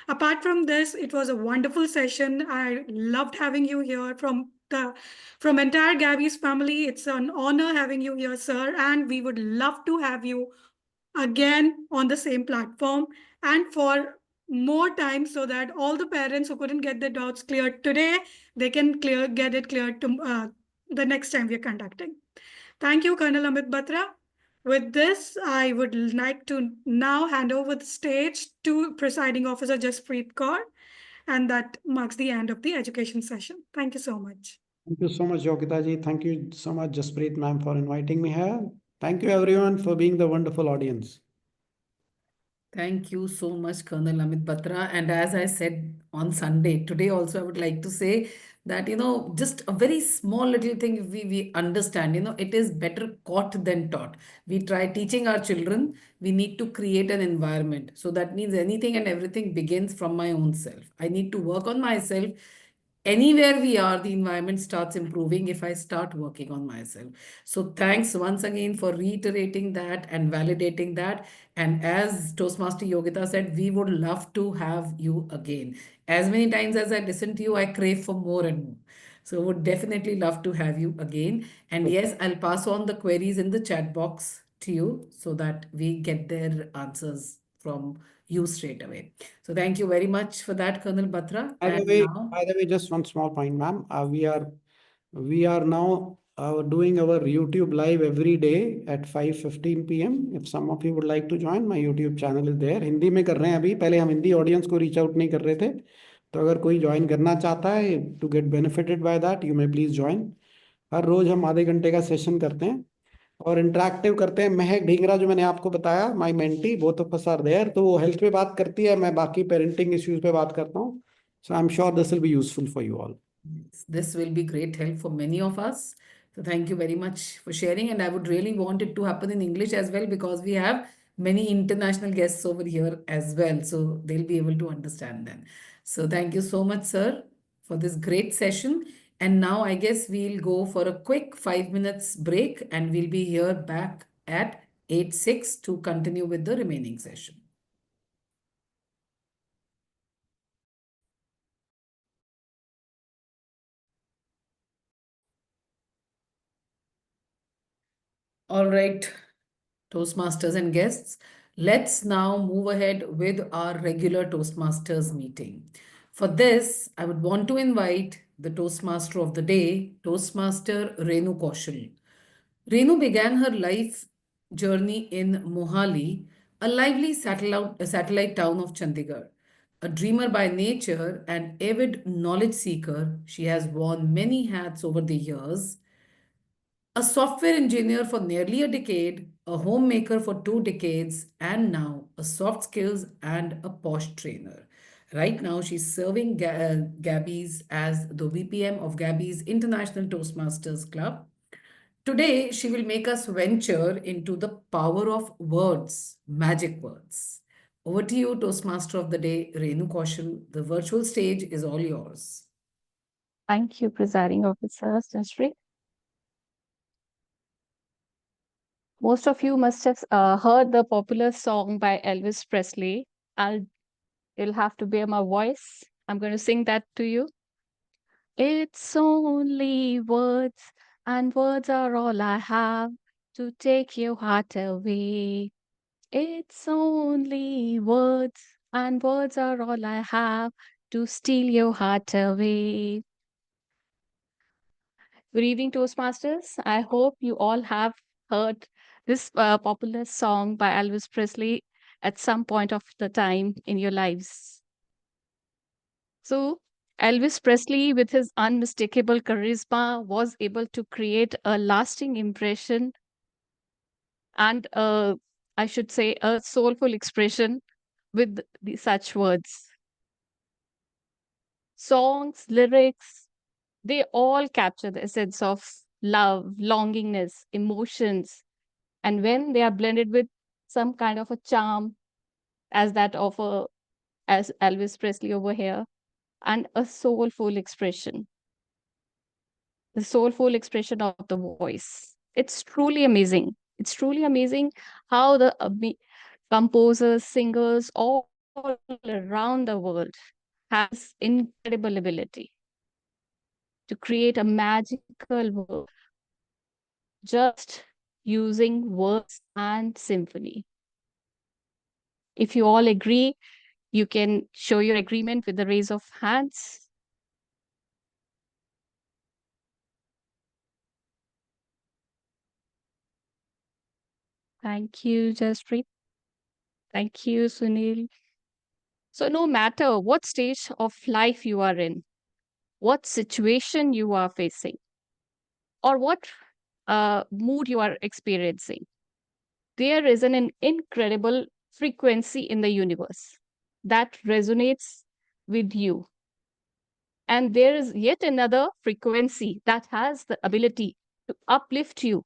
Apart from this, it was a wonderful session. I loved having you here from entire Gabbys family. It's an honor having you here, sir, and we would love to have you again on the same platform and for more time so that all the parents who couldn't get their doubts cleared today, they can get it cleared to the next time we're conducting. Thank you, Colonel Amit Batra. With this, I would like to now hand over the stage to Presiding Officer Jaspreet Kaur, and that marks the end of the education session. Thank you so much. Thank you so much, Yogita ji. Thank you so much, Jaspreet ma'am, for inviting me here. Thank you, everyone, for being the wonderful audience. Thank you so much, Colonel Amit Batra. And as I said on Sunday, today also I would like to say that, just a very small little thing, if we understand, it is better caught than taught. We try teaching our children, we need to create an environment. So that means anything and everything begins from my own self. I need to work on myself. anywhere we are, the environment starts improving if I start working on myself. So thanks once again for reiterating that and validating that. And as Toastmaster Yogita said, we would love to have you again. As many times as I listen to you, I crave for more and more. So would definitely love to have you again. And yes, I'll pass on the queries in the chat box to you so that we get their answers from you straight away. So thank you very much for that, Colonel Batra. By the And way, now, just one small point, ma'am. We are now doing our YouTube live every day at 5:15 p.m. If some of you would like to join, my YouTube channel is there. Hindi में कर रहे हैं अभी, पहले हम Hindi audience को reach out नहीं कर रहे थे, तो अगर कोई ज्वाइन करना चाहता है to get benefited by that, you may please join. हर रोज हम आधे घंटे का सेशन करते हैं और इंटरेक्टिव करते हैं। महक ढींगरा जो मैंने आपको बताया, my mentee, both of us are there, तो वो हेल्थ पे बात करती है, मैं बाकी पेरेंटिंग इश्यूज पे बात करता हूँ। So I am sure this will be useful for you all. this will be great help for many of us. So thank you very much for sharing. And I would really want it to happen in English as well because we have many international guests over here as well. So they'll be able to understand then. So thank you so much, sir, for this great session. And now I guess we'll go for a quick 5 minutes break and we'll be here back at 8:06 to continue with the remaining session. All right, Toastmasters and guests, let's now move ahead with our regular Toastmasters meeting. For this, I would want to invite the Toastmaster of the day, Toastmaster Renu Kaushal. Renu began her life journey in Mohali, a lively satellite town of Chandigarh. A dreamer by nature and avid knowledge seeker, she has worn many hats over the years. A software engineer for nearly a decade, a homemaker for 2 decades, and now a soft skills and a posh trainer. Right now, she's serving Gabbys as the VPM of Gabbys International Toastmasters Club. Today, she will make us venture into the power of words, magic words. Over to you, Toastmaster of the Day, Renu Kaushal. The virtual stage is all yours. Thank you, Presiding Officer Jaspreet. Most of you must have heard the popular song by Elvis Presley. You'll have to bear my voice. I'm going to sing that to you. It's only words, and words are all I have to take your heart away. It's only words, and words are all I have to steal your heart away. Good evening, Toastmasters. I hope you all have heard this popular song by Elvis Presley at some point of the time in your lives. So, Elvis Presley, with his unmistakable charisma, was able to create a lasting impression and I should say a soulful expression with such words. Songs, lyrics, they all capture the essence of love, longingness, emotions, and when they are blended with some kind of a charm, as that of as Elvis Presley over here, and a soulful expression, the soulful expression of the voice. It's truly amazing. It's truly amazing how the composers, singers all around the world has incredible ability to create a magical world just using words and symphony. If you all agree, you can show your agreement with the raise of hands. Thank you, Jaspreet. Thank you, Sunil. So no matter what stage of life you are in, what situation you are facing, or what mood you are experiencing, there is an incredible frequency in the universe that resonates with you. And there is yet another frequency that has the ability to uplift you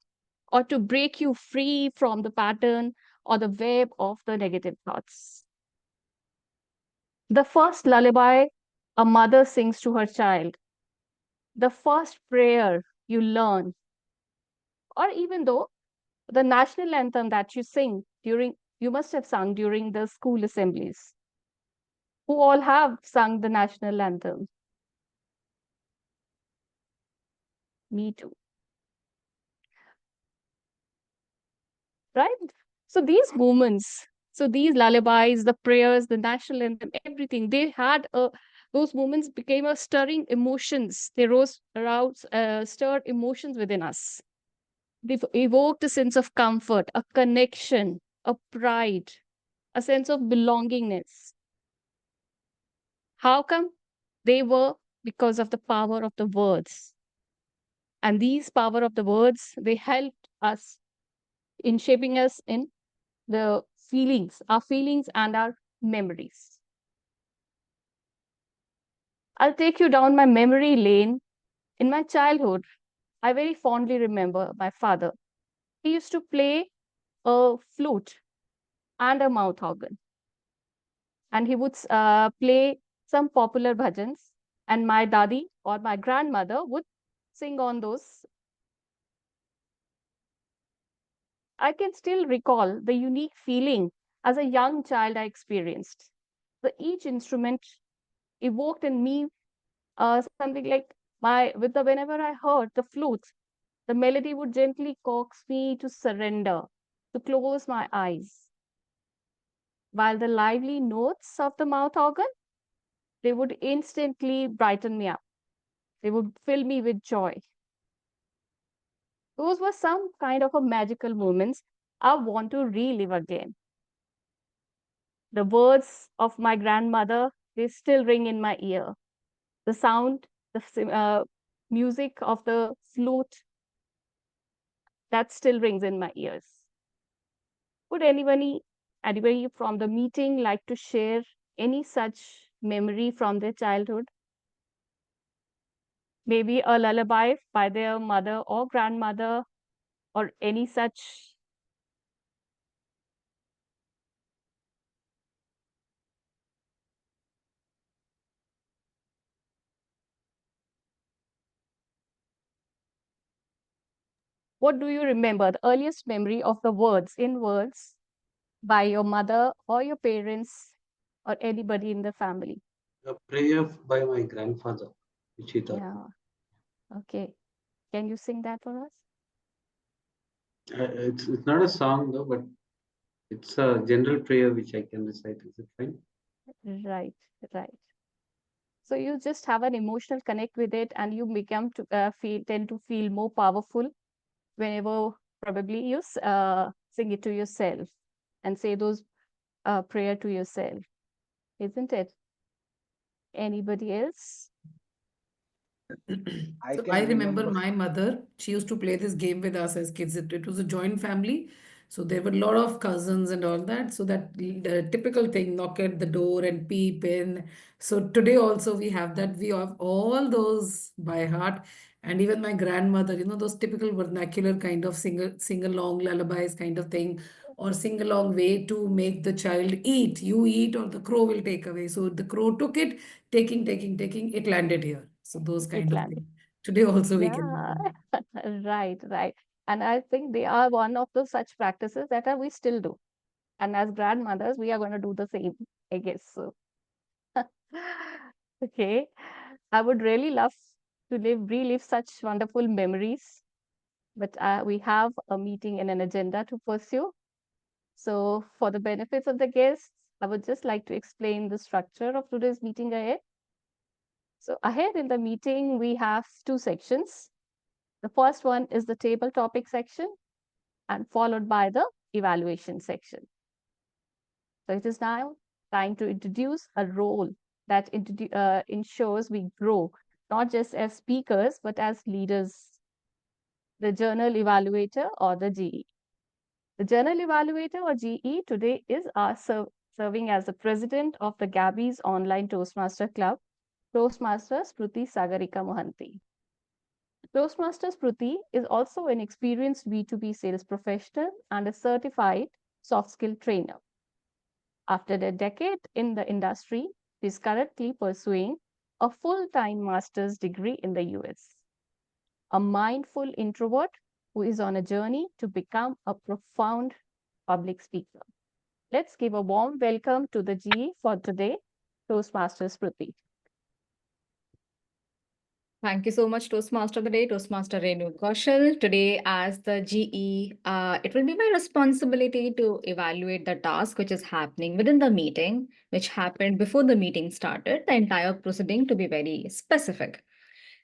or to break you free from the pattern or the web of the negative thoughts. The first lullaby a mother sings to her child the first prayer you learn, or even though the national anthem that you must have sung during the school assemblies. Who all have sung the national anthem? Me too. Right? So these moments, so these lullabies, the prayers, the national anthem, everything, those moments became a stirring emotions. They stirred emotions within us. They've evoked a sense of comfort, a connection, a pride, a sense of belongingness. How come? They were because of the power of the words. And these power of the words, they helped us in shaping us in the feelings, our feelings and our memories. I'll take you down my memory lane. In my childhood, I very fondly remember my father. He used to play a flute and a mouth organ. And he would play some popular bhajans. And my dadi or my grandmother would sing on those. I can still recall the unique feeling as a young child I experienced. Each instrument evoked in me something like whenever I heard the flute, the melody would gently coax me to surrender, to close my eyes. While the lively notes of the mouth organ, they would instantly brighten me up. They would fill me with joy. Those were some kind of a magical moments I want to relive again. The words of my grandmother, they still ring in my ear. The sound, the music of the flute, that still rings in my ears. Would anybody from the meeting like to share any such memory from their childhood? Maybe a lullaby by their mother or grandmother, or any such. What do you remember, the earliest memory of the words, in words, by your mother or your parents or anybody in the family? A prayer by my grandfather, Suchita. Yeah. Okay. Can you sing that for us? It's not a song though, but it's a general prayer which I can recite. Is it fine? Right, right. So you just have an emotional connect with it, and you become to tend to feel more powerful whenever probably you sing it to yourself and say those prayer to yourself, isn't it? Anybody else? So I remember my mother, she used to play this game with us as kids. It was a joint family. So there were a lot of cousins and all that. So that the typical thing, knock at the door and peep in. So today also we have that. We have all those by heart. And even my grandmother, those typical vernacular kind of sing along lullabies kind of thing, or sing along way to make the child eat. You eat or the crow will take away. So the crow took it, taking, it landed here. So those kind of things. Today also we can Yeah, do. right, right. And I think they are one of the such practices that we still do. And as grandmothers, we are going to do the same, I guess. So, okay. I would really love to relive such wonderful memories, but we have a meeting and an agenda to pursue. So, for the benefits of the guests, I would just like to explain the structure of today's meeting ahead. So, ahead in the meeting, we have two sections. The first one is the table topic section, and followed by the evaluation section. So it is now time to introduce a role that ensures we grow, not just as speakers, but as leaders, the journal evaluator or the GE. The journal evaluator or GE today is serving as the president of the Gabbys Online Toastmaster Club, Toastmaster Smruti Sagarika Mohanty. Toastmaster Smruti is also an experienced B2B sales professional and a certified soft skill trainer. After a decade in the industry, she is currently pursuing a full-time master's degree in the US, a mindful introvert who is on a journey to become a profound public speaker. Let's give a warm welcome to the GE for today, Toastmasters Smruti. Thank you so much, Toastmaster of the Day, Toastmaster Renu K. Today, as the GE, it will be my responsibility to evaluate the task which is happening within the meeting, which happened before the meeting started, the entire proceeding to be very specific.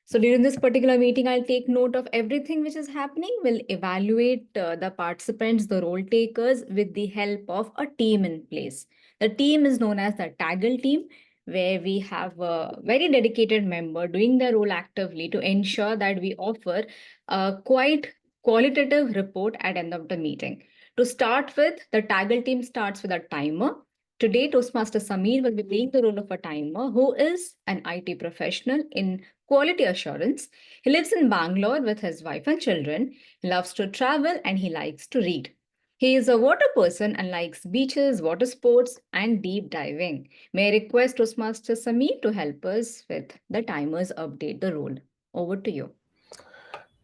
So during this particular meeting, I'll take note of everything which is happening. We'll evaluate the participants, the role takers, with the help of a team in place. The team is known as the TAGL team, where we have a very dedicated member doing their role actively to ensure that we offer a quite qualitative report at end of the meeting. To start with, the TAGL team starts with a timer. Today, Toastmaster Samir will be playing the role of a timer, who is an IT professional in quality assurance. He lives in Bangalore with his wife and children. He loves to travel and he likes to read. He is a water person and likes beaches, water sports, and deep diving. May I request Toastmaster Samir to help us with the timers update the role. Over to you.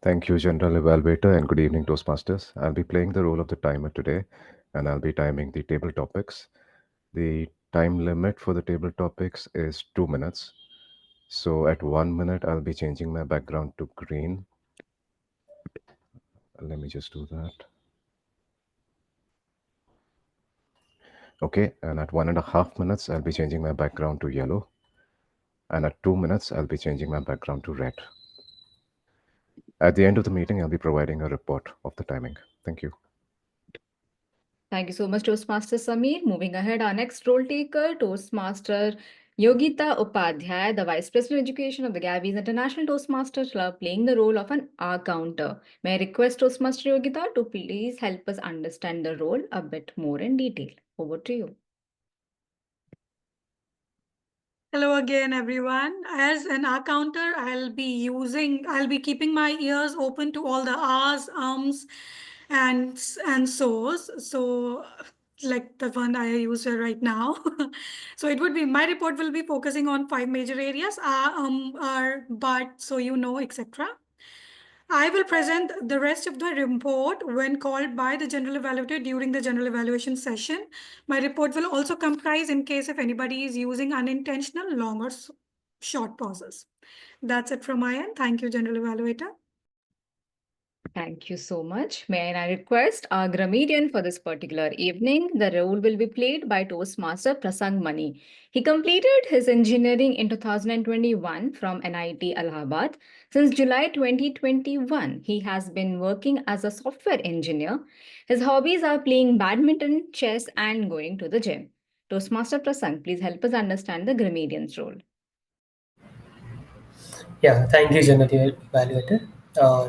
Thank you, General Evaluator, and good evening, Toastmasters. I'll be playing the role of the timer today, and I'll be timing the table topics. The time limit for the table topics is 2 minutes. So at 1 minute, I'll be changing my background to green. Let me just do that. Okay, and at 1.5 minutes, I'll be changing my background to yellow. And at 2 minutes, I'll be changing my background to red. At the end of the meeting, I'll be providing a report of the timing. Thank you. Thank you so much, Toastmaster Samir. Moving ahead, our next role taker, Toastmaster Yogita Upadhyay, the Vice President of Education of the Gabbys International Toastmasters Club, playing the role of an R counter. May I request Toastmaster Yogita to please help us understand the role a bit more in detail. Over to you. Hello again, everyone. As an R counter, I'll be keeping my ears open to all the R's, and so's. So like the one I use here right now. So it would be, my report will be focusing on 5 major areas, are, but, so you know, etc. I will present the rest of the report when called by the general evaluator during the general evaluation session. My report will also comprise in case if anybody is using unintentional long or short pauses. That's it from my end. Thank you, general evaluator. Thank you so much. May I request our grammarian for this particular evening? The role will be played by Toastmaster Prasang Mani. He completed his engineering in 2021 from NIT Allahabad. Since July 2021, he has been working as a software engineer. His hobbies are playing badminton, chess, and going to the gym. Toastmaster Prasang, please help us understand the grammarian's role. Yeah, thank you, General Evaluator.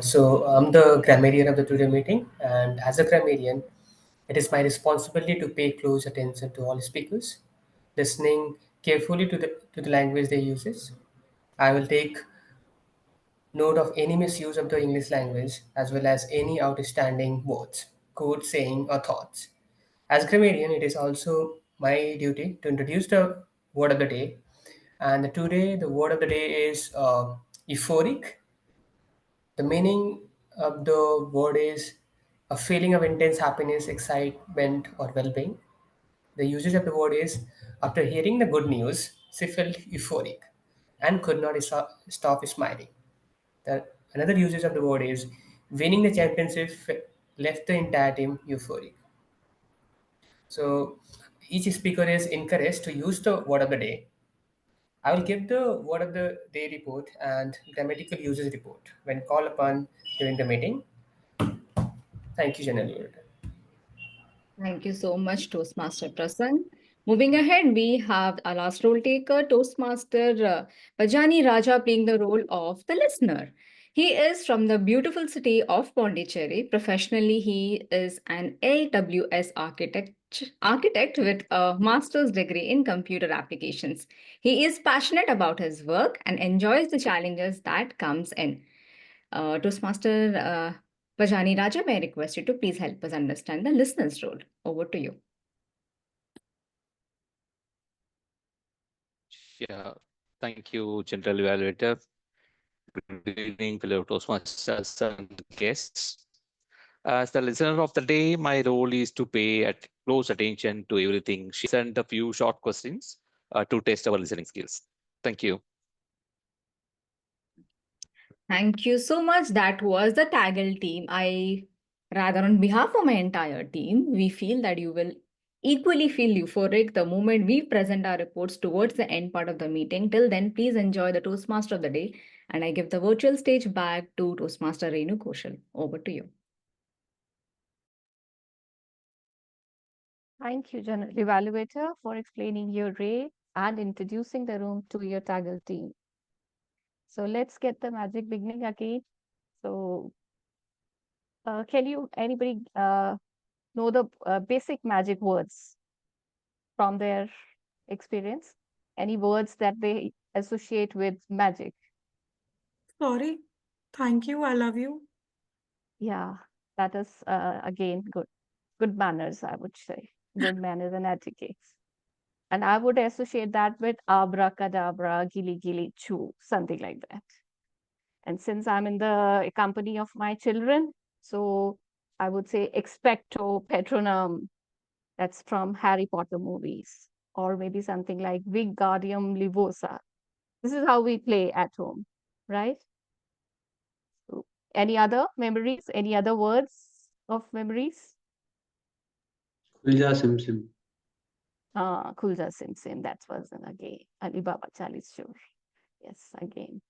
So I'm the grammarian of the today meeting, and as a grammarian, it is my responsibility to pay close attention to all speakers, listening carefully to the language they uses. I will take note of any misuse of the English language as well as any outstanding words, code saying, or thoughts. As grammarian, it is also my duty to introduce the word of the day. And today, the word of the day is euphoric. The meaning of the word is a feeling of intense happiness, excitement, or well being. The usage of the word is after hearing the good news, she felt euphoric and could not stop smiling. Another usage of the word is winning the championship left the entire team euphoric. So each speaker is encouraged to use the word of the day. I will give the word of the day report and grammatical usage report when called upon during the meeting. Thank you, General. Thank you so much, Toastmaster Prasang. Moving ahead, we have our last role taker, Toastmaster Pajani Raja, playing the role of the listener. He is from the beautiful city of Pondicherry. Professionally, he is an AWS architect with a master's degree in computer applications. He is passionate about his work and enjoys the challenges that comes in. Toastmaster Pajani Raja, may I request you to please help us understand the listener's role. Over to you. Yeah, Thank you, General Evaluator. Good evening, fellow Toastmasters and guests. As the listener of the day, my role is to pay close attention to everything. She sent a few short questions to test our listening skills. Thank you. Thank you so much. That was the TAGL team. Rather on behalf of my entire team, we feel that you will equally feel euphoric the moment we present our reports towards the end part of the meeting. Till then, please enjoy the Toastmaster of the day. And I give the virtual stage back to Toastmaster Renu K. Over to you. Thank you, General Evaluator, for explaining your rate and introducing the room to your TAGL team. So let's get the magic beginning again. So can anybody know the basic magic words from their experience? Any words that they associate with magic? Sorry. Thank you. I love you. Yeah, that is again good manners, I would say. Good manners and etiquettes. And I would associate that with abracadabra, gili gili choo, something like that. And since I'm in the company of my children, so I would say expecto patronum. That's from Harry Potter movies. Or maybe something like Wingardium Leviosa. This is how we play at home, right? So, any other memories? Any other words of memories? Kulja Sim Sim. Kulja Sim Sim. That was again Alibaba Chalis Chor. Yes, again.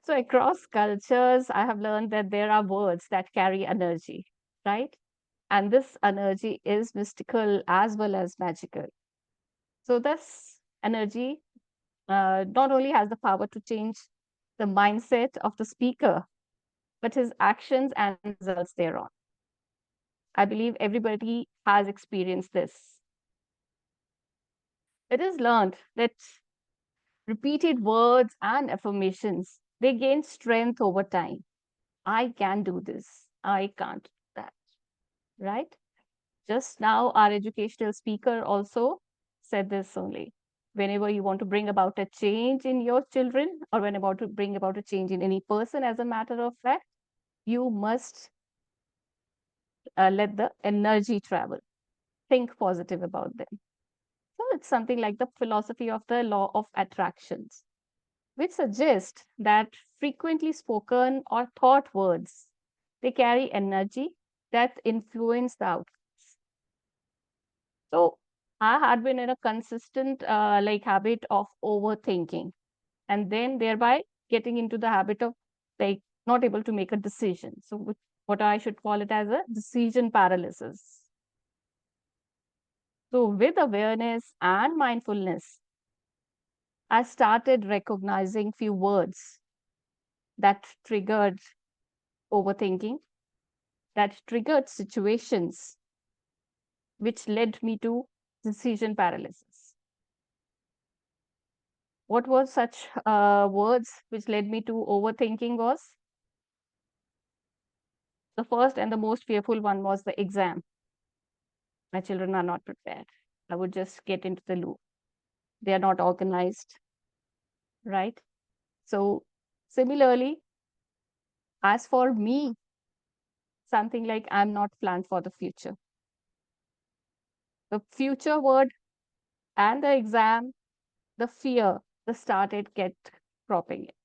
So across cultures, I have learned that there are words that carry energy, right? And this energy is mystical as well as magical. So this energy not only has the power to change the mindset of the speaker, but his actions and results thereon. I believe everybody has experienced this. It is learned that repeated words and affirmations, they gain strength over time. I can do this. I can't do that. Right? Just now, our educational speaker also said this only. Whenever you want to bring about a change in your children, or when about to bring about a change in any person, as a matter of fact, you must let the energy travel. Think positive about them. So it's something like the philosophy of the law of attractions, which suggests that frequently spoken or thought words, they carry energy that influence the outcomes. So I had been in a consistent habit of overthinking, and then thereby getting into the habit of not able to make a decision. So what I should call it as a decision paralysis. So with awareness and mindfulness, I started recognizing few words that triggered overthinking, that triggered situations which led me to decision paralysis. What was such words which led me to overthinking was? The first and the most fearful one was the exam. My children are not prepared. I would just get into the loop. They are not organized, right? So similarly, as for me, something like I'm not planned for the future. The future word and the exam, the fear, the started get cropping in.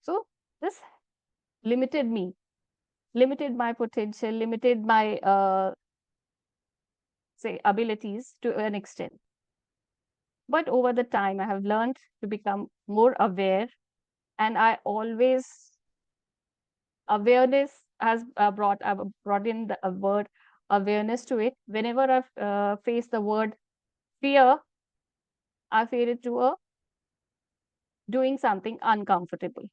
So this limited me, limited my potential, limited my say abilities to an extent. But over the time, I have learned to become more aware, and I always awareness has brought in the word awareness to it. Whenever I face the word fear, I fear it to doing something uncomfortable.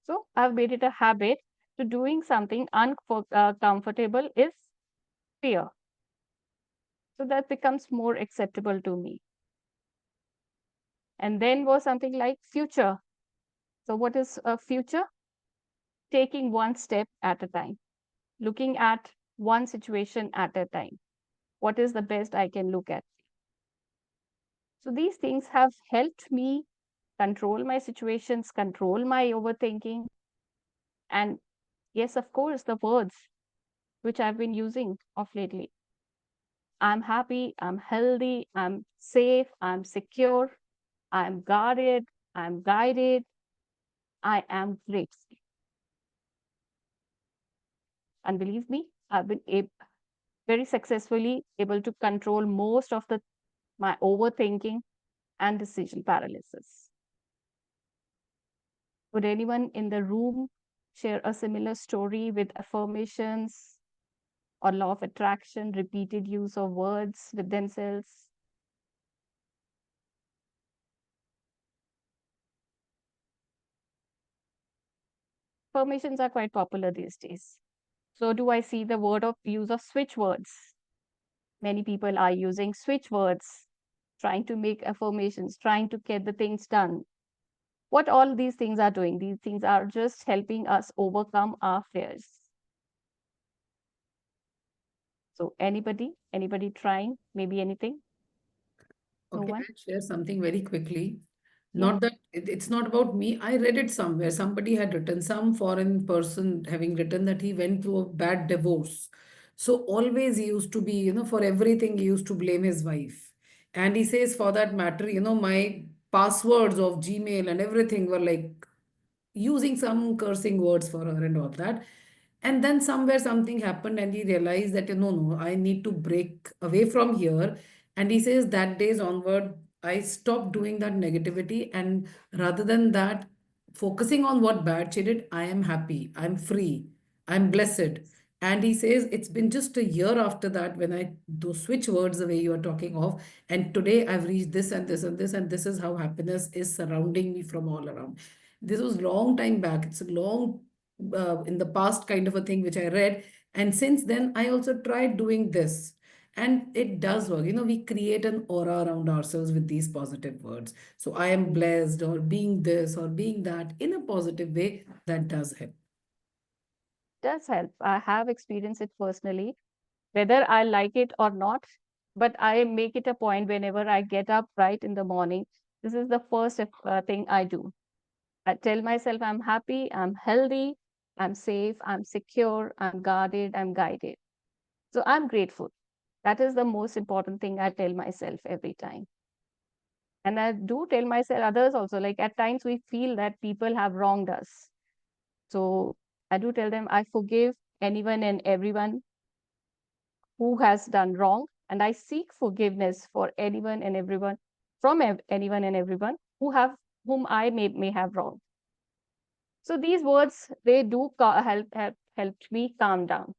So I've made it a habit to doing something uncomfortable is fear. So that becomes more acceptable to me. And then was something like future. So what is a future? Taking one step at a time, looking at one situation at a time. What is the best I can look at? So these things have helped me control my situations, control my overthinking. And yes, of course, the words which I've been using of lately. I'm happy, I'm healthy, I'm safe, I'm secure, I'm guarded, I'm guided, I am grateful. And believe me, I've been very successfully able to control most of my overthinking and decision paralysis. Would anyone in the room share a similar story with affirmations or law of attraction, repeated use of words with themselves? Affirmations are quite popular these days. So do I see the use of switch words? Many people are using switch words, trying to make affirmations, trying to get the things done. What all these things are doing? These things are just helping us overcome our fears. So anybody trying, maybe anything? No Okay, one? I'll share something very quickly. Yeah. Not that it's not about me. I read it somewhere. Somebody had written, some foreign person having written that he went through a bad divorce. So always he used to be, for everything he used to blame his wife. And he says, for that matter, my passwords of Gmail and everything were like using some cursing words for her and all that. And then somewhere something happened and he realized that, no, I need to break away from here. And he says that days onward, I stopped doing that negativity. And rather than that, focusing on what bad she did, I am happy, I'm free, I'm blessed. And he says it's been just a year after that when I do switch words the way you are talking of. And today I've reached this and this and this, and this is how happiness is surrounding me from all around. This was long time back. It's a long in the past kind of a thing which I read. And since then, I also tried doing this. And it does work. We create an aura around ourselves with these positive words. So I am blessed, or being this or being that in a positive way, that does help. Does help. I have experienced it personally, whether I like it or not. But I make it a point whenever I get up right in the morning. This is the first thing I do. I tell myself I'm happy, I'm healthy, I'm safe, I'm secure, I'm guarded, I'm guided. So I'm grateful. That is the most important thing I tell myself every time. And I do tell myself others also, like at times we feel that people have wronged us. So I do tell them I forgive anyone and everyone who has done wrong. And I seek forgiveness for anyone and everyone, from anyone and everyone whom I may have wronged. So these words, they do help me calm down.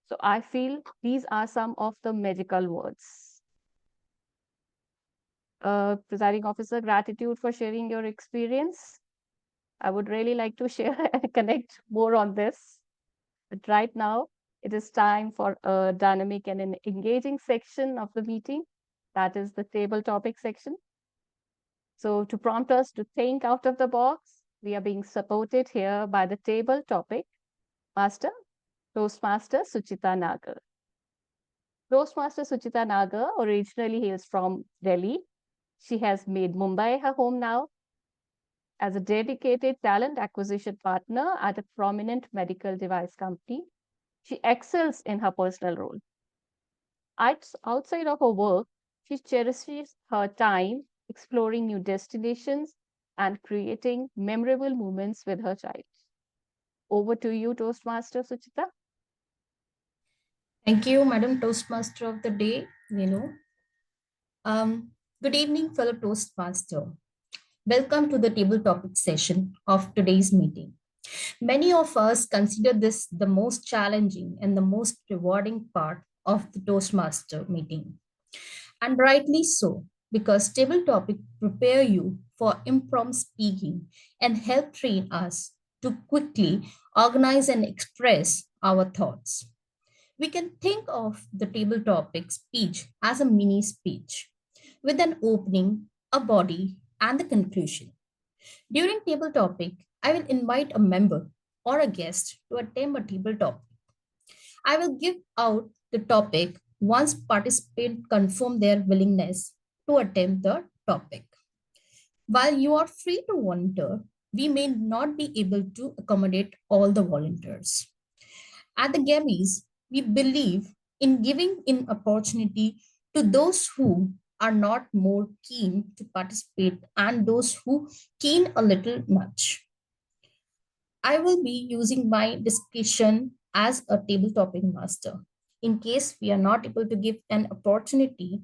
So I feel these are some of the magical words. Presiding Officer, gratitude for sharing your experience. I would really like to share and connect more on this. But right now, it is time for a dynamic and an engaging section of the meeting. That is the table topic section. So to prompt us to think out of the box, we are being supported here by the table topic master, Toastmaster Suchita Nagar. Toastmaster Suchita Nagar originally hails from Delhi. She has made Mumbai her home now. As a dedicated talent acquisition partner at a prominent medical device company, she excels in her personal role. Outside of her work, she cherishes her time exploring new destinations and creating memorable moments with her child. Over to you, Toastmaster Suchita. Thank you, Madam Toastmaster of the day, Renu. Good evening, fellow Toastmaster. Welcome to the table topic session of today's meeting. Many of us consider this the most challenging and the most rewarding part of the Toastmaster meeting. And rightly so, because table topic prepare you for impromptu speaking and help train us to quickly organize and express our thoughts. We can think of the table topic speech as a mini speech with an opening, a body, and the conclusion. During table topic, I will invite a member or a guest to attempt a table topic. I will give out the topic once participants confirm their willingness to attempt the topic. While you are free to volunteer, we may not be able to accommodate all the volunteers. At the Gabbys, we believe in giving an opportunity to those who are not more keen to participate and those who keen a little much. I will be using my discussion as a table topping master. In case we are not able to give an opportunity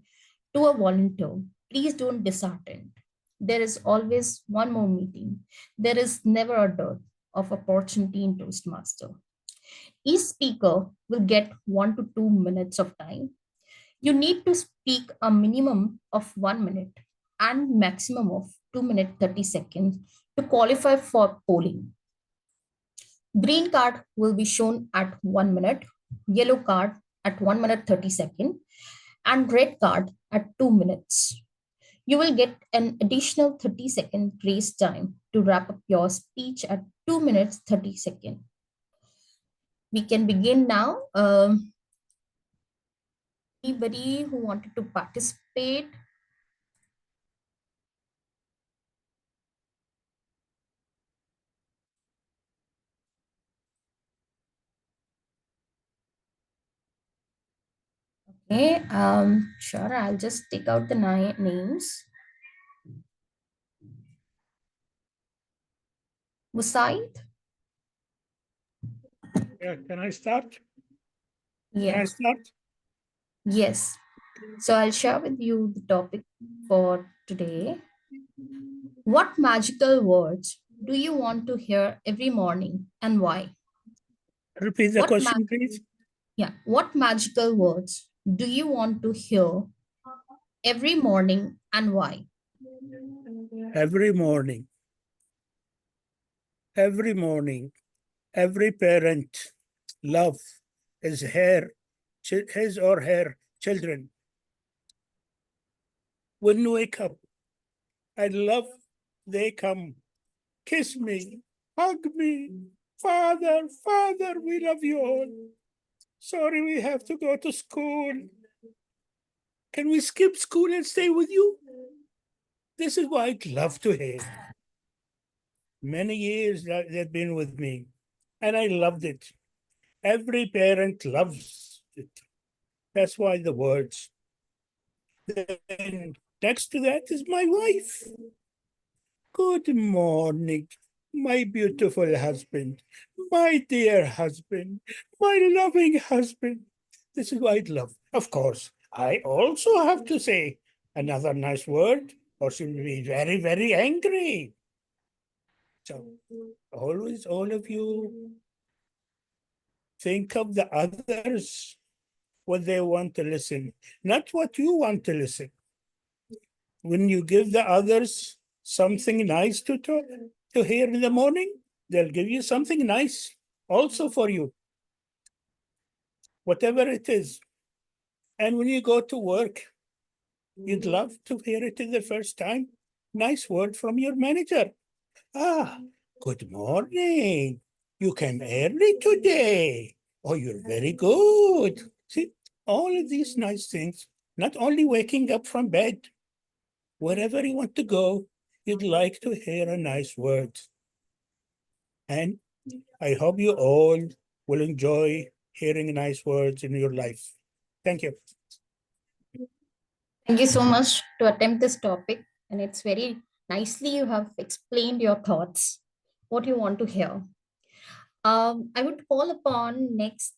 to a volunteer, please don't dishearten. There is always one more meeting. There is never a dearth of opportunity in Toastmaster. Each speaker will get 1 to 2 minutes of time. You need to speak a minimum of 1 minute and maximum of 2 minutes 30 seconds to qualify for polling. Green card will be shown at 1 minute, yellow card at 1 minute 30 seconds, and red card at 2 minutes. You will get an additional 30-second grace time to wrap up your speech at 2 minutes 30 seconds. We can begin now. Anybody who wanted to participate? Okay, sure, I'll just take out the names. Musaid? Yeah, can I start? Yeah. Can I start? Yes. So I'll share with you the topic for today. What magical words do you want to hear every morning and why? Repeat the question, please. Yeah. What magical words do you want to hear every morning and why? Every morning. Every morning. Every parent love his or her children. When you wake up, I love they come, kiss me, hug me. Father, Father, we love you all. Sorry, we have to go to school. Can we skip school and stay with you? This is what I'd love to hear. Many years that they've been with me, and I loved it. Every parent loves it. That's why the words. Then next to that is my wife. Good morning, my beautiful husband, my dear husband, my loving husband. This is what I'd love. Of course, I also have to say another nice word, or she'll be very, very angry. So always, all of you, think of the others, what they want to listen, not what you want to listen. When you give the others something nice to hear in the morning, they'll give you something nice also for you, whatever it is. And when you go to work, you'd love to hear it in the first time. Nice word from your manager. Ah, good morning. You came early today. Oh, you're very good. See, all of these nice things, not only waking up from bed, wherever you want to go, you'd like to hear a nice word. And I hope you all will enjoy hearing nice words in your life. Thank you. Thank you so much to attempt this topic. And it's very nicely you have explained your thoughts, what you want to hear. I would call upon next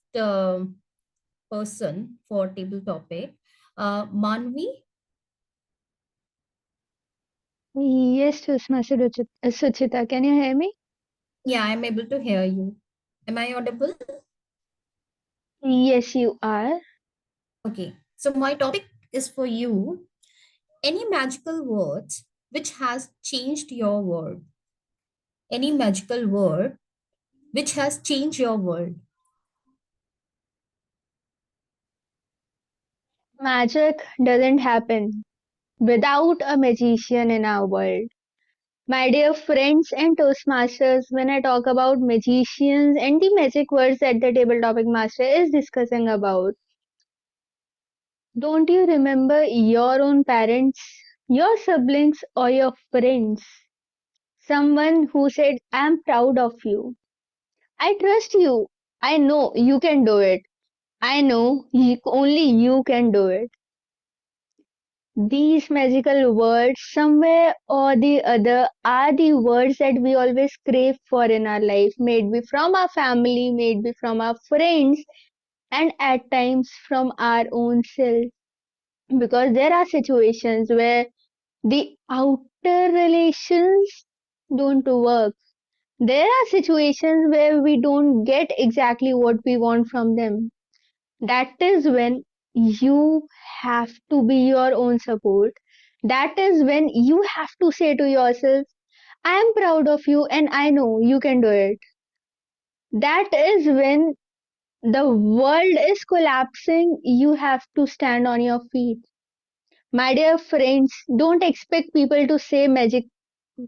person for table topic, Manvi. Yes, Toastmaster Suchita, can you hear me? Yeah, I'm able to hear you. Am I audible? Yes, you are. Okay, so my topic is for you. Any magical words which has changed your world? Any magical word which has changed your world? Magic doesn't happen without a magician in our world. My dear friends and Toastmasters, when I talk about magicians and the magic words that the table topic master is discussing about, don't you remember your own parents your siblings or your friends, someone who said, I'm proud of you. I trust you. I know you can do it. I know only you can do it. These magical words, somewhere or the other, are the words that we always crave for in our life, maybe from our family, maybe from our friends, and at times from our own self. Because there are situations where the outer relations don't work. There are situations where we don't get exactly what we want from them. That is when you have to be your own support. That is when you have to say to yourself, I am proud of you and I know you can do it. That is when the world is collapsing, you have to stand on your feet. My dear friends, don't expect people to say magic,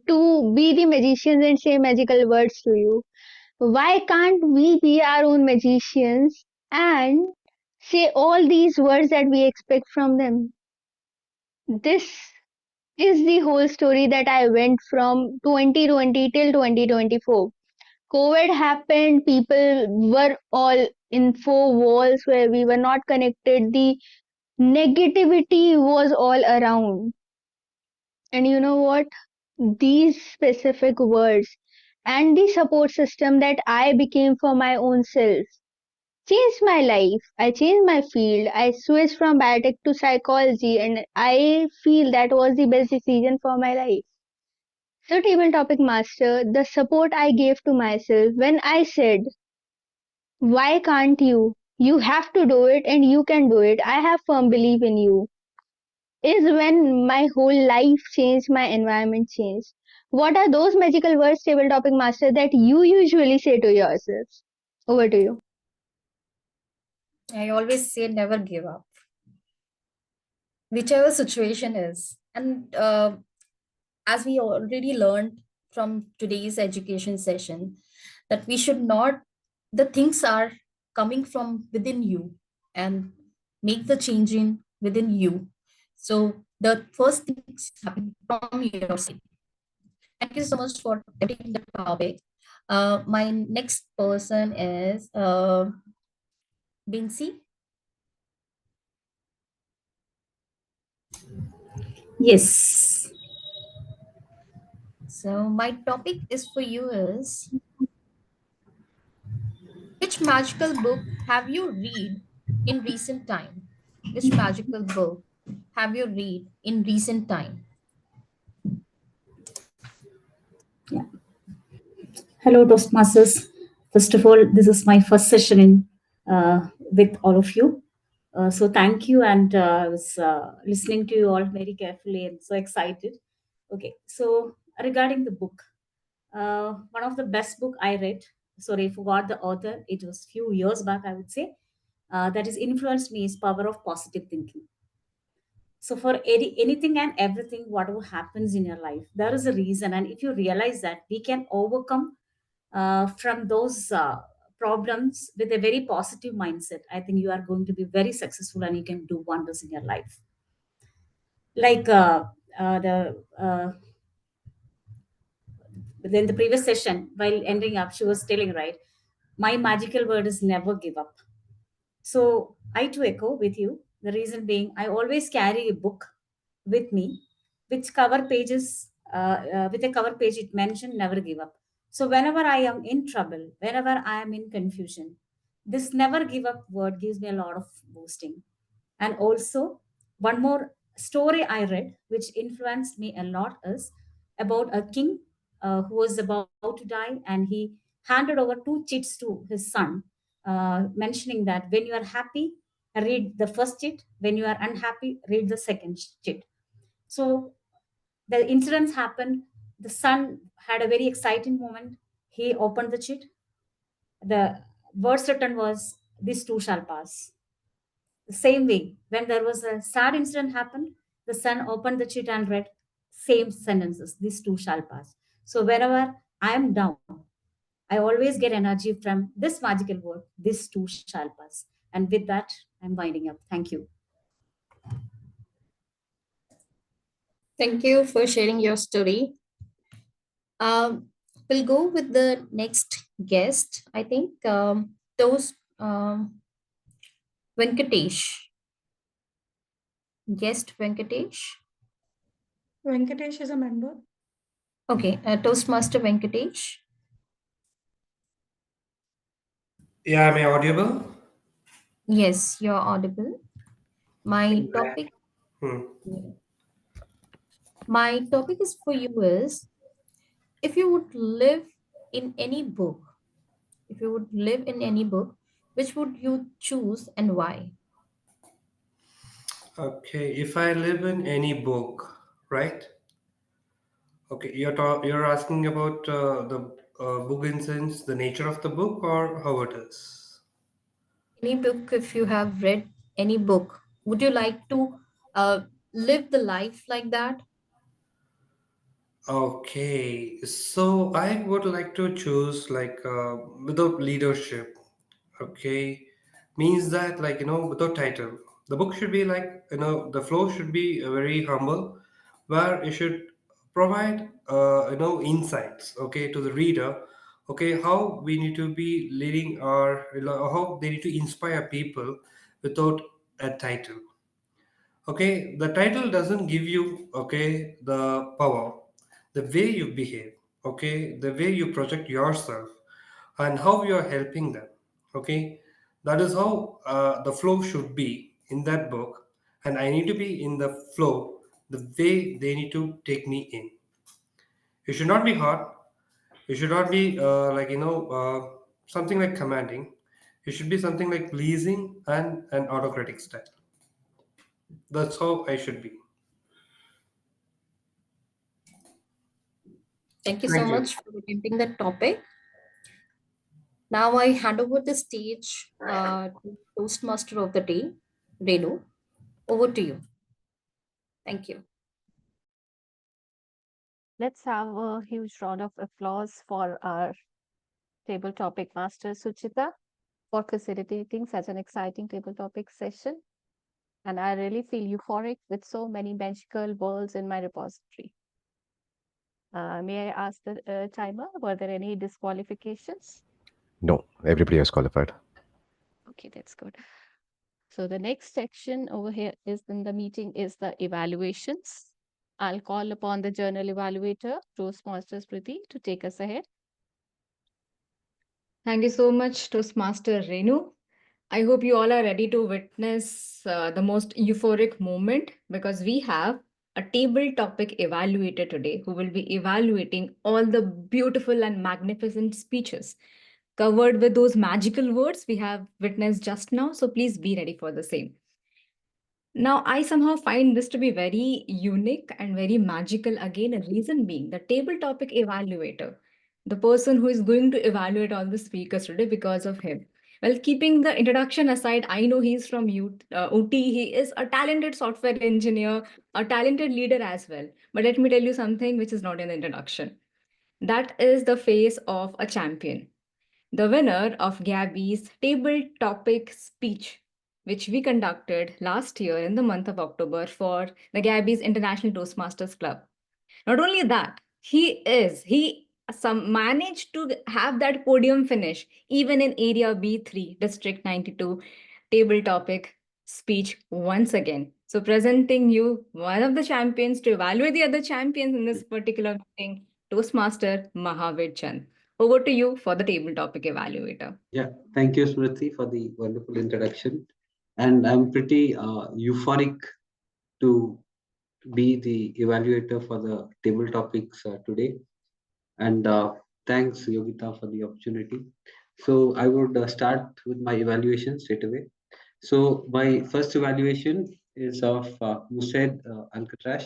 to be the magicians and say magical words to you. Why can't we be our own magicians and say all these words that we expect from them? This is the whole story that I went from 2020 till 2024. COVID happened, people were all in four walls where we were not connected. The negativity was all around. And you know what? These specific words and the support system that I became for my own self changed my life. I changed my field. I switched from biotech to psychology, and I feel that was the best decision for my life. So, table topic master, the support I gave to myself when I said, why can't you? You have to do it and you can do it. I have firm belief in you. Is when my whole life changed, my environment changed. What are those magical words, table topic master, that you usually say to yourselves? Over to you. I always say never give up, whichever situation is. And as we already learned from today's education session, that we should not, the things are coming from within you and make the changing within you. So the first things happen from your side. Thank you so much for taking the topic. My next person is Binsi. Yes. So my topic is for you is, which magical book have you read in recent time? Which magical book have you read in recent time? Yeah. Hello, Toastmasters. First of all, this is my first session in with all of you. So thank you, and I was listening to you all very carefully and so excited. Okay, so regarding the book, one of the best book I read. Sorry, I forgot the author. It was few years back, I would say. That has influenced me is Power of Positive Thinking. So for anything and everything, whatever happens in your life, there is a reason, and if you realize that we can overcome from those problems with a very positive mindset, I think you are going to be very successful and you can do wonders in your life. Like then the previous session, while ending up, she was telling, right, my magical word is never give up. So I too echo with you. The reason being, I always carry a book with me, which cover pages, with a cover page, it mentioned never give up. So whenever I am in trouble, whenever I am in confusion, this never give up word gives me a lot of boosting. And also, one more story I read, which influenced me a lot, is about a king who was about to die, and he handed over two chits to his son, mentioning that when you are happy, read the first chit. When you are unhappy, read the second chit. So the incidents happened. The son had a very exciting moment. He opened the chit. The words written was, "This too shall pass." The same way, when there was a sad incident happened, the son opened the chit and read same sentences, "This too shall pass." So whenever I am down, I always get energy from this magical word, "This too shall pass." And with that, I'm winding up. Thank you. Thank you for sharing your story. We'll go with the next guest. I think Venkatesh. Guest Venkatesh. Venkatesh is a member. Okay, Toastmaster Venkatesh. Yeah, am I audible? Yes, you're audible. My topic. My topic is for you is, if you would live in any book, which would you choose and why? Okay, if I live in any book, right? Okay, you're asking about the book in sense, the nature of the book, or how it is? Any book, if you have read any book, would you like to live the life like that? Okay, so I would like to choose like without leadership. Okay, means that like without title. The book should be like the flow should be very humble, where it should provide insights. Okay, to the reader. Okay, how we need to be leading our how they need to inspire people without a title. Okay, the title doesn't give you the power, the way you behave, okay, the way you project yourself and how you are helping them. Okay, that is how the flow should be in that book, and I need to be in the flow the way they need to take me in. It should not be hard, it should not be something like commanding. It should be something like pleasing and an autocratic style. That's how I should be. Thank you so Thank you. much for attempting that topic. Now I hand over the stage to Toastmaster of the Day, Renu. Over to you. Thank you. Let's have a huge round of applause for our table topic master, Suchita, for facilitating such an exciting table topic session. And I really feel euphoric with so many magical worlds in my repository. May I ask the timer, were there any disqualifications? No, everybody has qualified. Okay, that's good. So the next section over here is in the meeting is the evaluations. I'll call upon the journal evaluator, Toastmasters Smruti, to take us ahead. Thank you so much, Toastmaster Renu. I hope you all are ready to witness the most euphoric moment, because we have a table topic evaluator today who will be evaluating all the beautiful and magnificent speeches covered with those magical words we have witnessed just now. So please be ready for the same. Now, I somehow find this to be very unique and very magical again, a reason being the table topic evaluator, the person who is going to evaluate all the speakers today because of him. Well, keeping the introduction aside, I know he's from OT. He is a talented software engineer, a talented leader as well. But let me tell you something which is not in the introduction. That is the face of a champion, the winner of Gabbys table topic speech, which we conducted last year in the month of October for the Gabbys International Toastmasters Club. Not only that, he managed to have that podium finish even in Area B3, District 92 table topic speech once again. So presenting you one of the champions to evaluate the other champions in this particular meeting, Toastmaster Mahaveer K. Over to you for the table topic evaluator. Yeah, thank you, Smruti, for the wonderful introduction. And I'm pretty euphoric to be the evaluator for the table topics today. And thanks, Yogita, for the opportunity. So I would start with my evaluation straight away. So my first evaluation is of Musaid Alcatrash.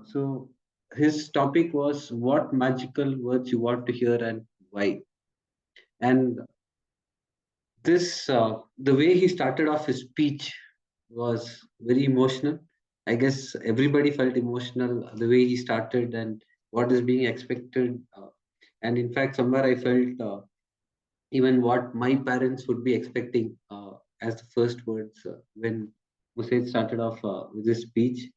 So his topic was what magical words you want to hear and why. And this, the way he started off his speech was very emotional. I guess everybody felt emotional the way he started and what is being expected. And in fact, somewhere I felt even what my parents would be expecting as the first words when Musaid started off with his speech.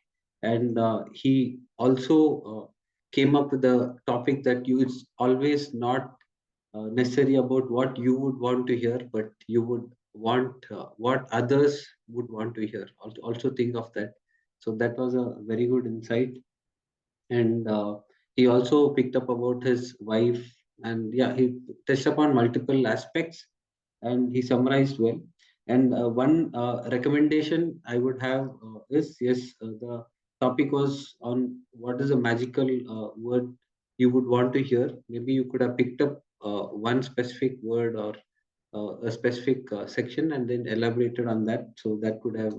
And he also came up with a topic that it's always not necessary about what you would want to hear, but you would want what others would want to hear. Also think of that. So that was a very good insight. And he also picked up about his wife, and yeah, he touched upon multiple aspects, and he summarized well. And one recommendation I would have is, yes, the topic was on what is a magical word you would want to hear. Maybe you could have picked up one specific word or a specific section and then elaborated on that. So that could have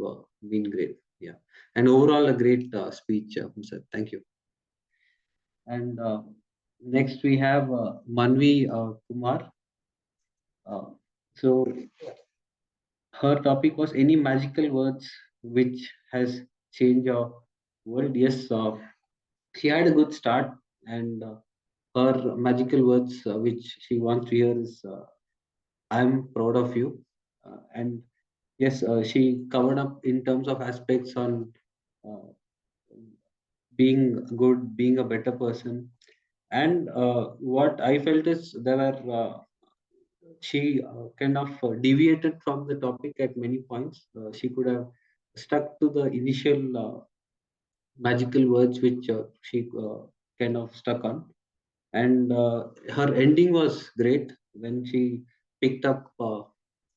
been great. Yeah. And overall, a great speech, sir. Thank you. And next we have Manvi Kumar. So her topic was any magical words which has changed your world. Yes, she had a good start, and her magical words which she wants to hear is "I'm proud of you," and yes, she covered up in terms of aspects on uh, being good, being a better person, and what I felt is there were she kind of deviated from the topic at many points. She could have stuck to the initial magical words which she kind of stuck on, and her ending was great when she picked up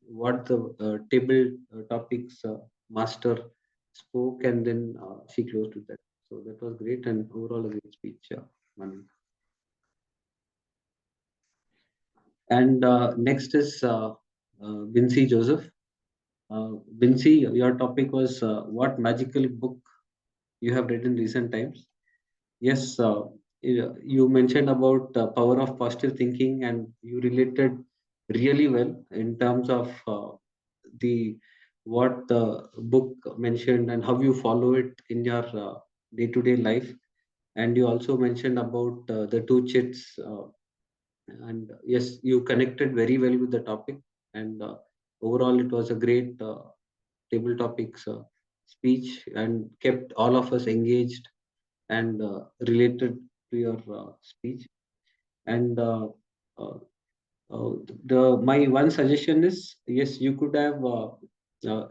what the table topics master spoke, and then she closed with that. So that was great, and overall a great speech, Manu. And next is Vinci Joseph. Vinci, your topic was what magical book you have read in recent times. Yes, you mentioned about the power of positive thinking, and you related really well in terms of the what the book mentioned and how you follow it in your day-to-day life. And you also mentioned about the two chits, and yes, you connected very well with the topic. And overall, it was a great table topics speech, and kept all of us engaged and related to your speech. And the my one suggestion is, yes, you could have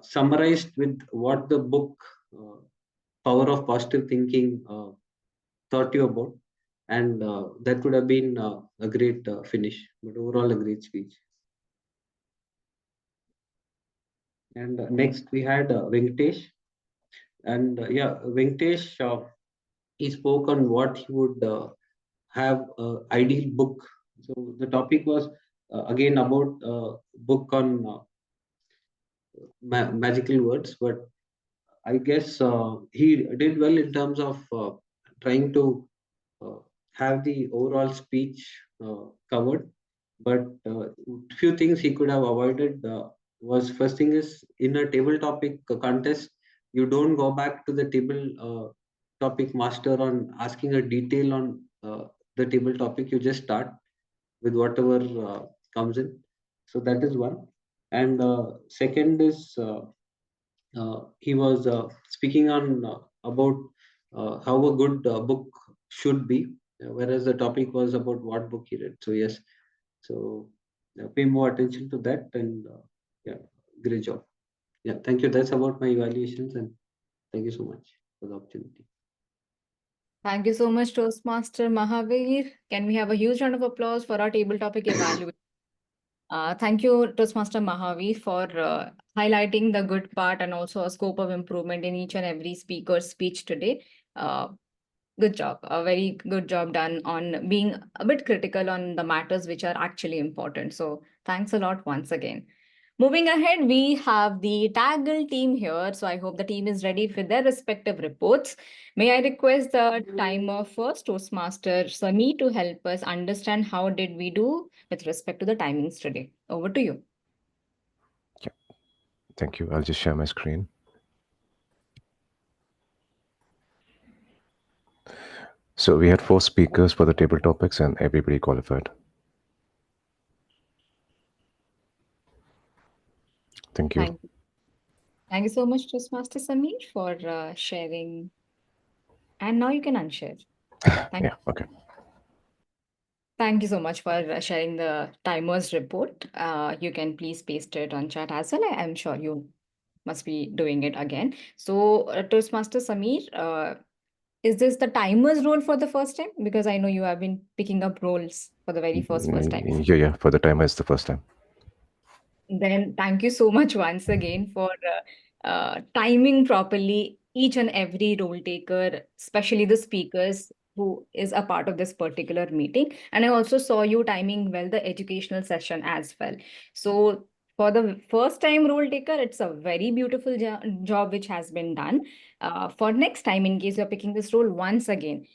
summarized with what the book Power of Positive Thinking taught you about, and that would have been a great finish. But overall, a great speech. And next we had Venkatesh, and yeah, Venkatesh, he spoke on what he would have ideal book. So the topic was again about book on magical words, but I guess he did well in terms of trying to uh, have the overall speech covered. But few things he could have avoided was, first thing is, in a table topic contest, you don't go back to the table topic master on asking a detail on the table topic. You just start with whatever comes in. So that is one. And second is he was speaking on about how a good book should be, whereas the topic was about what book he read. So yes, so pay more attention to that, and yeah, great job. Yeah, thank you. That's about my evaluations, and thank you so much for the opportunity. Thank you so much, Toastmaster Mahaveer. Can we have a huge round of applause for our table topic evaluation? Thank you, Toastmaster Mahaveer, for highlighting the good part and also a scope of improvement in each and every speaker's speech today. Good job. A very good job done on being a bit critical on the matters which are actually important. So thanks a lot once again. Moving ahead, we have the TAGL team here. So I hope the team is ready for their respective reports. May I request the time of first Toastmaster Sunil to help us understand how did we do with respect to the timings today. Over to you. Yeah, thank you. I'll just share my screen. So we had 4 speakers for the table topics and everybody qualified. Thank you. Thank you so much, Toastmaster Samir, for sharing And now you can unshare. Yeah, okay. Thank you so much for sharing the timers report. You can please paste it on chat as well. I'm sure you must be doing it again. So, Toastmaster Sameer, is this the timers role for the first time? Because I know you have been picking up roles for the very first time. Yeah, for the timer, it's the first time. Then thank you so much once again for timing properly each and every role taker, especially the speakers who is a part of this particular meeting. And I also saw you timing well the educational session as well. So for the first time role taker, it's a very beautiful job which has been done. For next time, in case you're picking this role once again,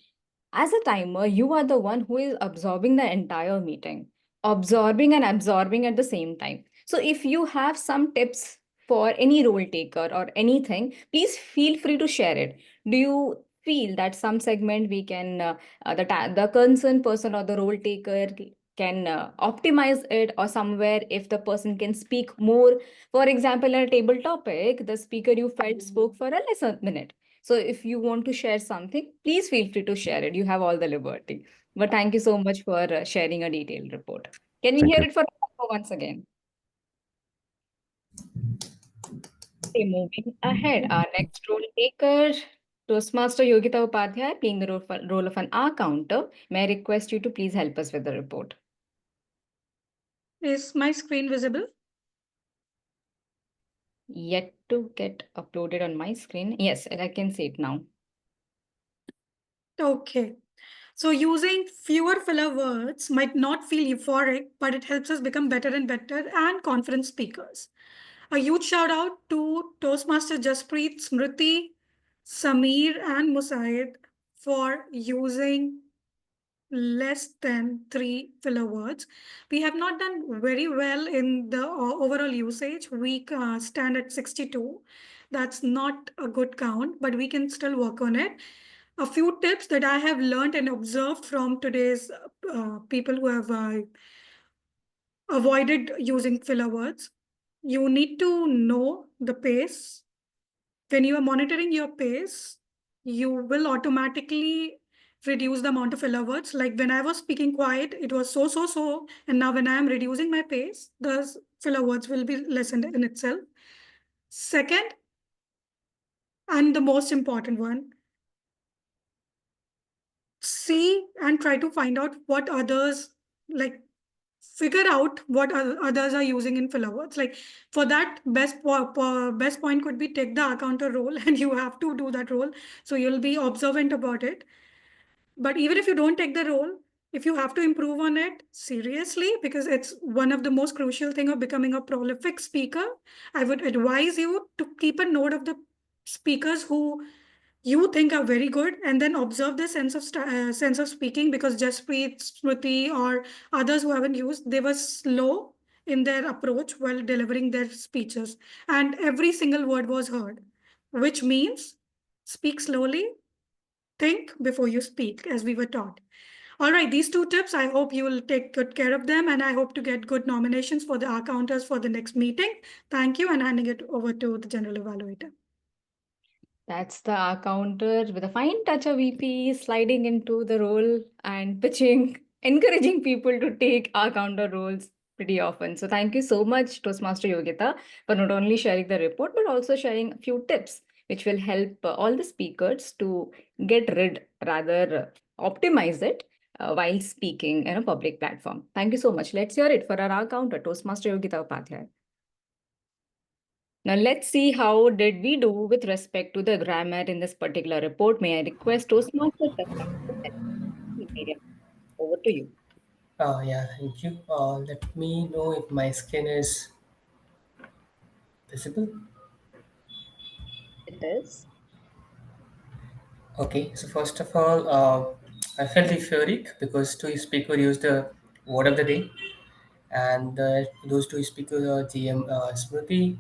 as a timer, you are the one who is absorbing the entire meeting, absorbing and absorbing at the same time. So if you have some tips for any role taker or anything, please feel free to share it. Do you feel that some segment we can, the concerned person or the role taker can optimize it, or somewhere if the person can speak more? For example, in a table topic, the speaker you felt spoke for a lesser minute. So if you want to share something, please feel free to share it. You have all the liberty. But thank you so much for sharing a detailed report. Can we hear it for once again? Okay, moving ahead. Our next role taker, Toastmaster Yogita Upadhyay, playing the role of an R counter. May I request you to please help us with the report? Is my screen visible? Yet to get uploaded on my screen. Yes, I can see it now. Okay. So using fewer filler words might not feel euphoric, but it helps us become better and better and confident speakers. A huge shout out to Toastmaster Jaspreet, Smruti, Sameer, and Musaid for using less than 3 filler words. We have not done very well in the overall usage. We stand at 62. That's not a good count, but we can still work on it. A few tips that I have learned and observed from today's people who have avoided using filler words. You need to know the pace. When you are monitoring your pace, you will automatically reduce the amount of filler words. Like when I was speaking quiet, it was so. And now when I am reducing my pace, the filler words will be lessened in itself. Second, and the most important one, see and try to find out what others like. Figure out what others are using in filler words. Like for that, best point could be take the accounter role, and you have to do that role. So you'll be observant about it. But even if you don't take the role, if you have to improve on it seriously, because it's one of the most crucial thing of becoming a prolific speaker, I would advise you to keep a note of the speakers who you think are very good, and then observe the sense of speaking, because Jaspreet, Smruti, or others who haven't used, they were slow in their approach while delivering their speeches, and every single word was heard, which means speak slowly, think before you speak, as we were taught. All right, these 2 tips, I hope you will take good care of them, and I hope to get good nominations for the R counters for the next meeting. Thank you, and handing it over to the general evaluator. That's the counter with a fine touch of VP sliding into the role and pitching, encouraging people to take our counter roles pretty often. So thank you so much, Toastmaster Yogita, for not only sharing the report, but also sharing a few tips which will help all the speakers to get rid, rather optimize it while speaking in a public platform. Thank you so much. Let's hear it for our counter, Toastmaster Yogita Upadhyay. Now let's see how did we do with respect to the grammar in this particular report. May I request Toastmaster Miriam, over to you. Yeah, thank you. Let me know if my skin is visible. It is. Okay, so first of all, I felt euphoric because two speakers used the word of the day, and those two speakers are GE Smruti,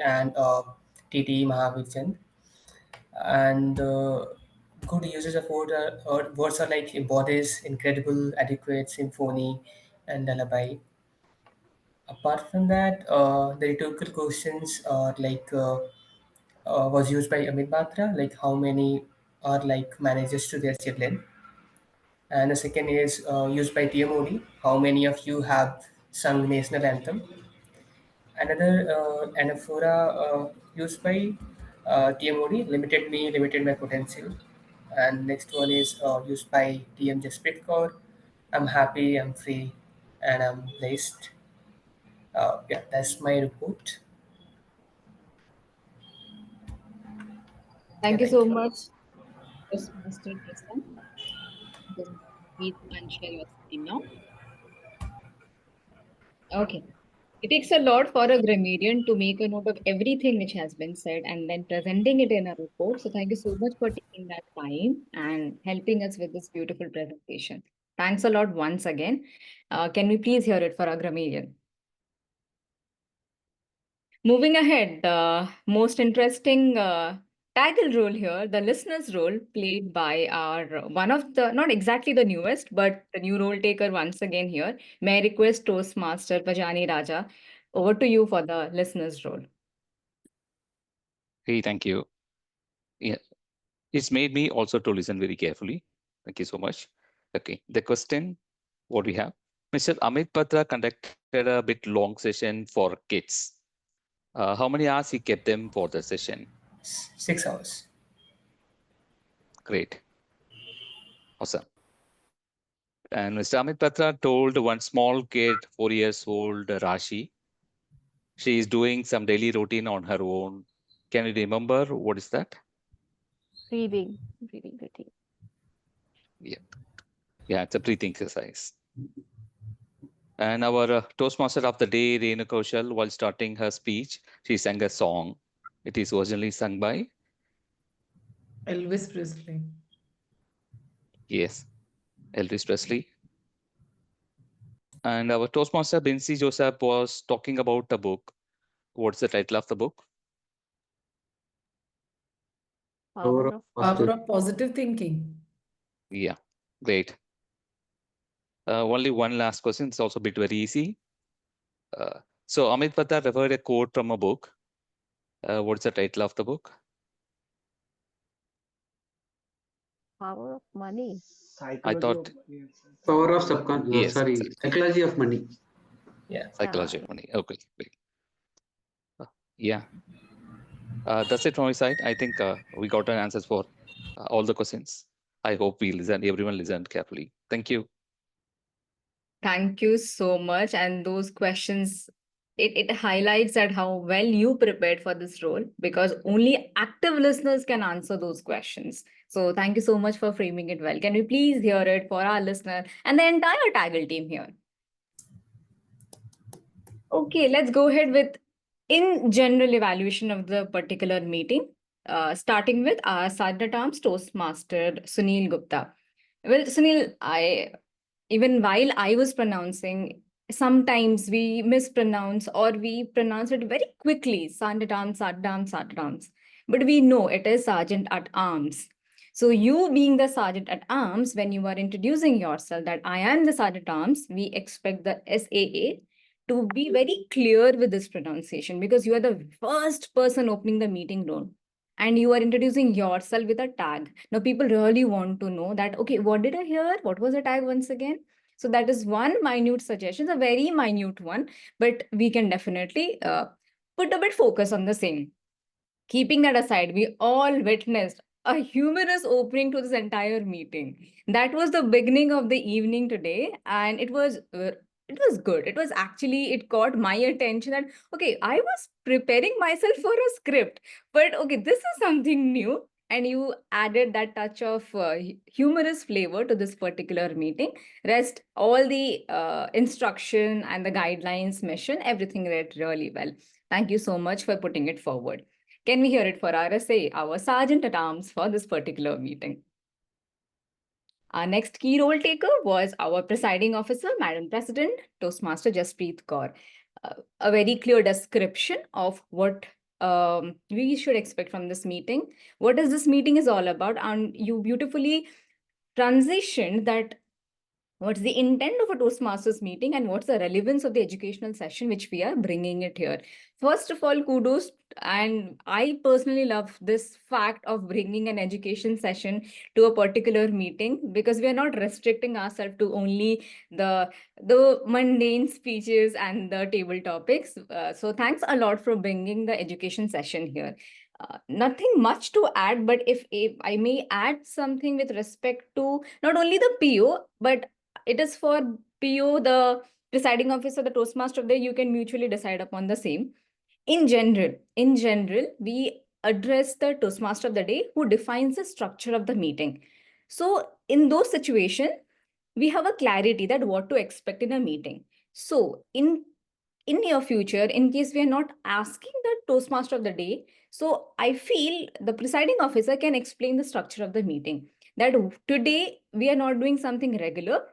and TT Mahaveer K. And good usage of words are like embodies, incredible, adequate, symphony, and lullaby. Apart from that, the rhetorical questions are like was used by Amit Batra, like how many are like managers to their children. And the second is used by TMOD. How many of you have sung national anthem? Another anaphora used by TMOD, limited me, limited my potential. And next one is used by TM Jaspreet Kaur. I'm happy, I'm free, and I'm blessed. Yeah, that's my report. Thank Yeah, you so thank you. much, Toastmaster Jason. Then please unshare your screen now. Okay. It takes a lot for a grammarian to make a note of everything which has been said and then presenting it in a report. So thank you so much for taking that time and helping us with this beautiful presentation. Thanks a lot once again. Can we please hear it for our grammarian? Moving ahead, the most interesting TAGL role here, the listener's role played by our one of the, not exactly the newest, but the new role taker once again here. May I request Toastmaster Pajani Raja, over to you for the listener's role. Hey, thank you. Yeah, it's made me also to listen very carefully. Thank you so much. Okay, the question, what we have. Mr. Amit Batra conducted a bit long session for kids. How many hours he kept them for the session? 6 hours. Great. Awesome. And Mr. Amit Batra told one small kid, 4 years old, Rashi, she is doing some daily routine on her own. Can you remember what is that? Reading routine. Yeah. Yeah, it's a breathing exercise. And our Toastmaster of the day, Renu Kaushal, while starting her speech, she sang a song. It is originally sung by Elvis Presley. Yes, Elvis Presley. And our Toastmaster Bincy Joseph was talking about a book. What's the title of the book? Power of positive thinking. Yeah, great. Only one last question. It's also a bit very easy. So Amit Batra referred a quote from a book. What's the title of the book? Power of money. I thought Power of subconscious. yes, Sorry, psychology of money. Yeah. Psychology of money. Okay, great. Yeah. That's it from my side. I think we got an answers for all the questions. I hope everyone listened carefully. Thank you. Thank you so much. And those questions, it highlights that how well you prepared for this role, because only active listeners can answer those questions. So thank you so much for framing it well. Can we please hear it for our listener and the entire TAGL team here? Okay, let's go ahead with in general evaluation of the particular meeting, starting with our Sergeant at Arms Toastmaster Sunil Gupta. Well, Sunil, even while I was pronouncing, sometimes we mispronounce or we pronounce it very quickly, Sergeant at Arms, Sergeant at Arms, Sergeant at Arms. But we know it is Sergeant at Arms. So you being the Sergeant at Arms, when you are introducing yourself that I am the Sergeant at Arms, we expect the SAA to be very clear with this pronunciation, because you are the first person opening the meeting room and you are introducing yourself with a tag. Now people really want to know that, okay, what did I hear? What was the tag once again? So that is one minute suggestion, a very minute one, but we can definitely put a bit focus on the same. Keeping that aside, we all witnessed a humorous opening to this entire meeting. That was the beginning of the evening today, and it was good. It was actually, it caught my attention that, okay, I was preparing myself for a script, but okay, this is something new. And you added that touch of humorous flavor to this particular meeting. Rest, all the instruction and the guidelines, mission, everything read really well. Thank you so much for putting it forward. Can we hear it for RSA, our Sergeant at Arms for this particular meeting? Our next key role taker was our Presiding Officer, Madam President, Toastmaster Jaspreet Kaur. A very clear description of what we should expect from this meeting. What is this meeting is all about? And you beautifully transitioned that what's the intent of a Toastmasters meeting, and what's the relevance of the educational session which we are bringing it here. First of all, kudos, and I personally love this fact of bringing an education session to a particular meeting, because we are not restricting ourselves to only the mundane speeches and the table topics. So thanks a lot for bringing the education session here. Nothing much to add, but if I may add something with respect to not only the PO, but it is for PO, the presiding officer, the Toastmaster of the day, you can mutually decide upon the same. In general, we address the Toastmaster of the day who defines the structure of the meeting. So in those situations, we have a clarity that what to expect in a meeting. So in near future, in case we are not asking the Toastmaster of the day, so I feel the presiding officer can explain the structure of the meeting. That today we are not doing something regular.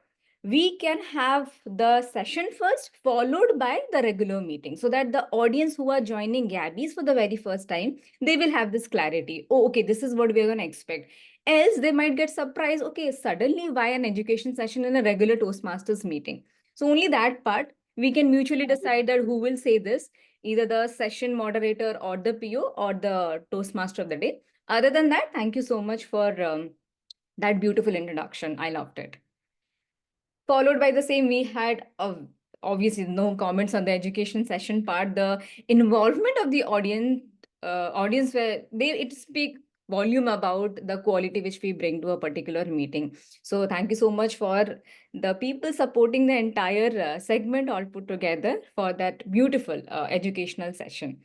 We can have the session first, followed by the regular meeting, so that the audience who are joining Gabbys for the very first time, they will have this clarity. Oh, okay, this is what we are going to expect. Else they might get surprised. Okay, suddenly why an education session in a regular Toastmasters meeting? So only that part we can mutually decide that who will say this, either the session moderator or the PO or the Toastmaster of the day. Other than that, thank you so much for that beautiful introduction. I loved it. Followed by the same, we had obviously no comments on the education session part. The involvement of the audience where it speak volume about the quality which we bring to a particular meeting. So thank you so much for the people supporting the entire segment all put together for that beautiful educational session.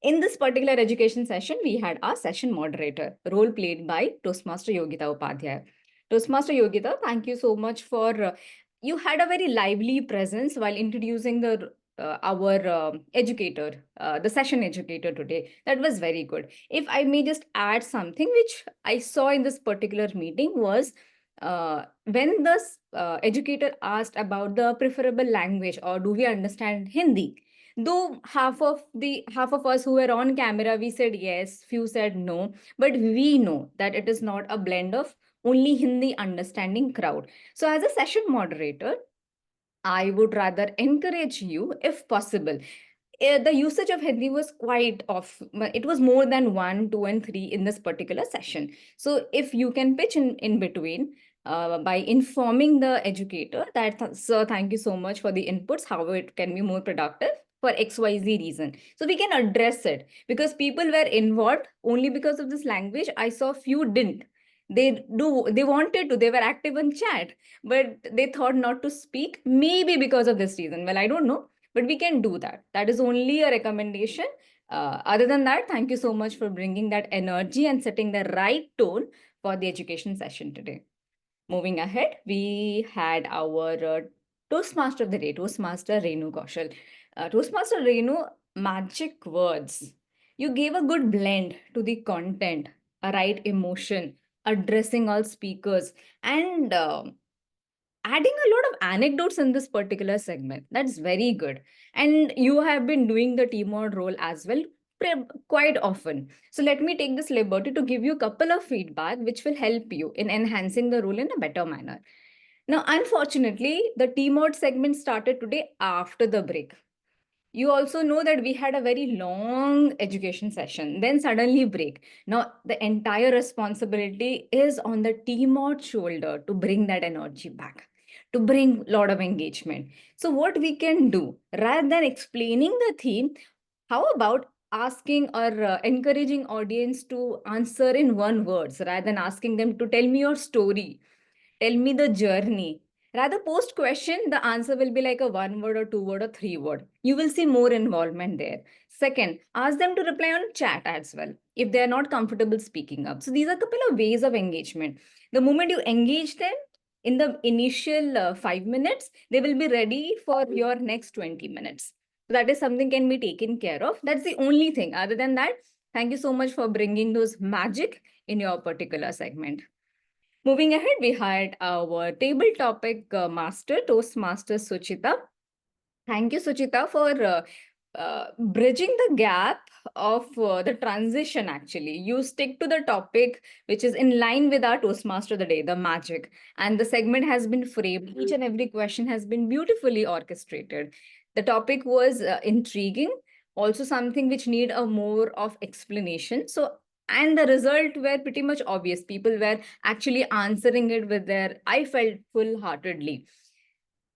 In this particular education session, we had our session moderator, role played by Toastmaster Yogita Upadhyay. Toastmaster Yogita, thank you so much for you had a very lively presence while introducing the our educator, the session educator today. That was very good. If I may just add something which I saw in this particular meeting was when the educator asked about the preferable language, or do we understand Hindi? Though half of us who were on camera, we said yes, few said no, but we know that it is not a blend of only Hindi understanding crowd. So as a session moderator, I would rather encourage you, if possible. The usage of Hindi was quite off. It was more than 1, 2, and 3 in this particular session. So if you can pitch in between by informing the educator that, sir, thank you so much for the inputs, how it can be more productive for XYZ reason. So we can address it, because people were involved only because of this language. I saw few didn't. They wanted to, they were active in chat, but they thought not to speak, maybe because of this reason. Well, I don't know, but we can do that. That is only a recommendation. Other than that, thank you so much for bringing that energy and setting the right tone for the education session today. Moving ahead, we had our Toastmaster of the day, Toastmaster Renu Kaushal. Toastmaster Renu, magic words. You gave a good blend to the content, a right emotion, addressing all speakers, and adding a lot of anecdotes in this particular segment. That's very good. And you have been doing the TMOD role as well quite often. So let me take this liberty to give you a couple of feedback which will help you in enhancing the role in a better manner. Now, unfortunately, the TMOD segment started today after the break. You also know that we had a very long education session, then suddenly break. Now, the entire responsibility is on the TMOD shoulder to bring that energy back, to bring a lot of engagement. So what we can do, rather than explaining the theme, how about asking or encouraging audience to answer in one words, rather than asking them to tell me your story, tell me the journey. Rather, post question, the answer will be like a 1 word or 2 word or 3 word. You will see more involvement there. Second, ask them to reply on chat as well if they are not comfortable speaking up. So these are a couple of ways of engagement. The moment you engage them in the initial 5 minutes, they will be ready for your next 20 minutes. So that is something can be taken care of. That's the only thing. Other than that, thank you so much for bringing those magic in your particular segment. Moving ahead, we had our table topic master, Toastmasters Suchita. Thank you, Suchita, for bridging the gap of the transition. Actually, you stick to the topic which is in line with our Toastmaster of the day, the magic, and the segment has been framed. Each and every question has been beautifully orchestrated. The topic was intriguing, also something which need a more of explanation. So, and the result were pretty much obvious. People were actually answering it with their, I felt full-heartedly.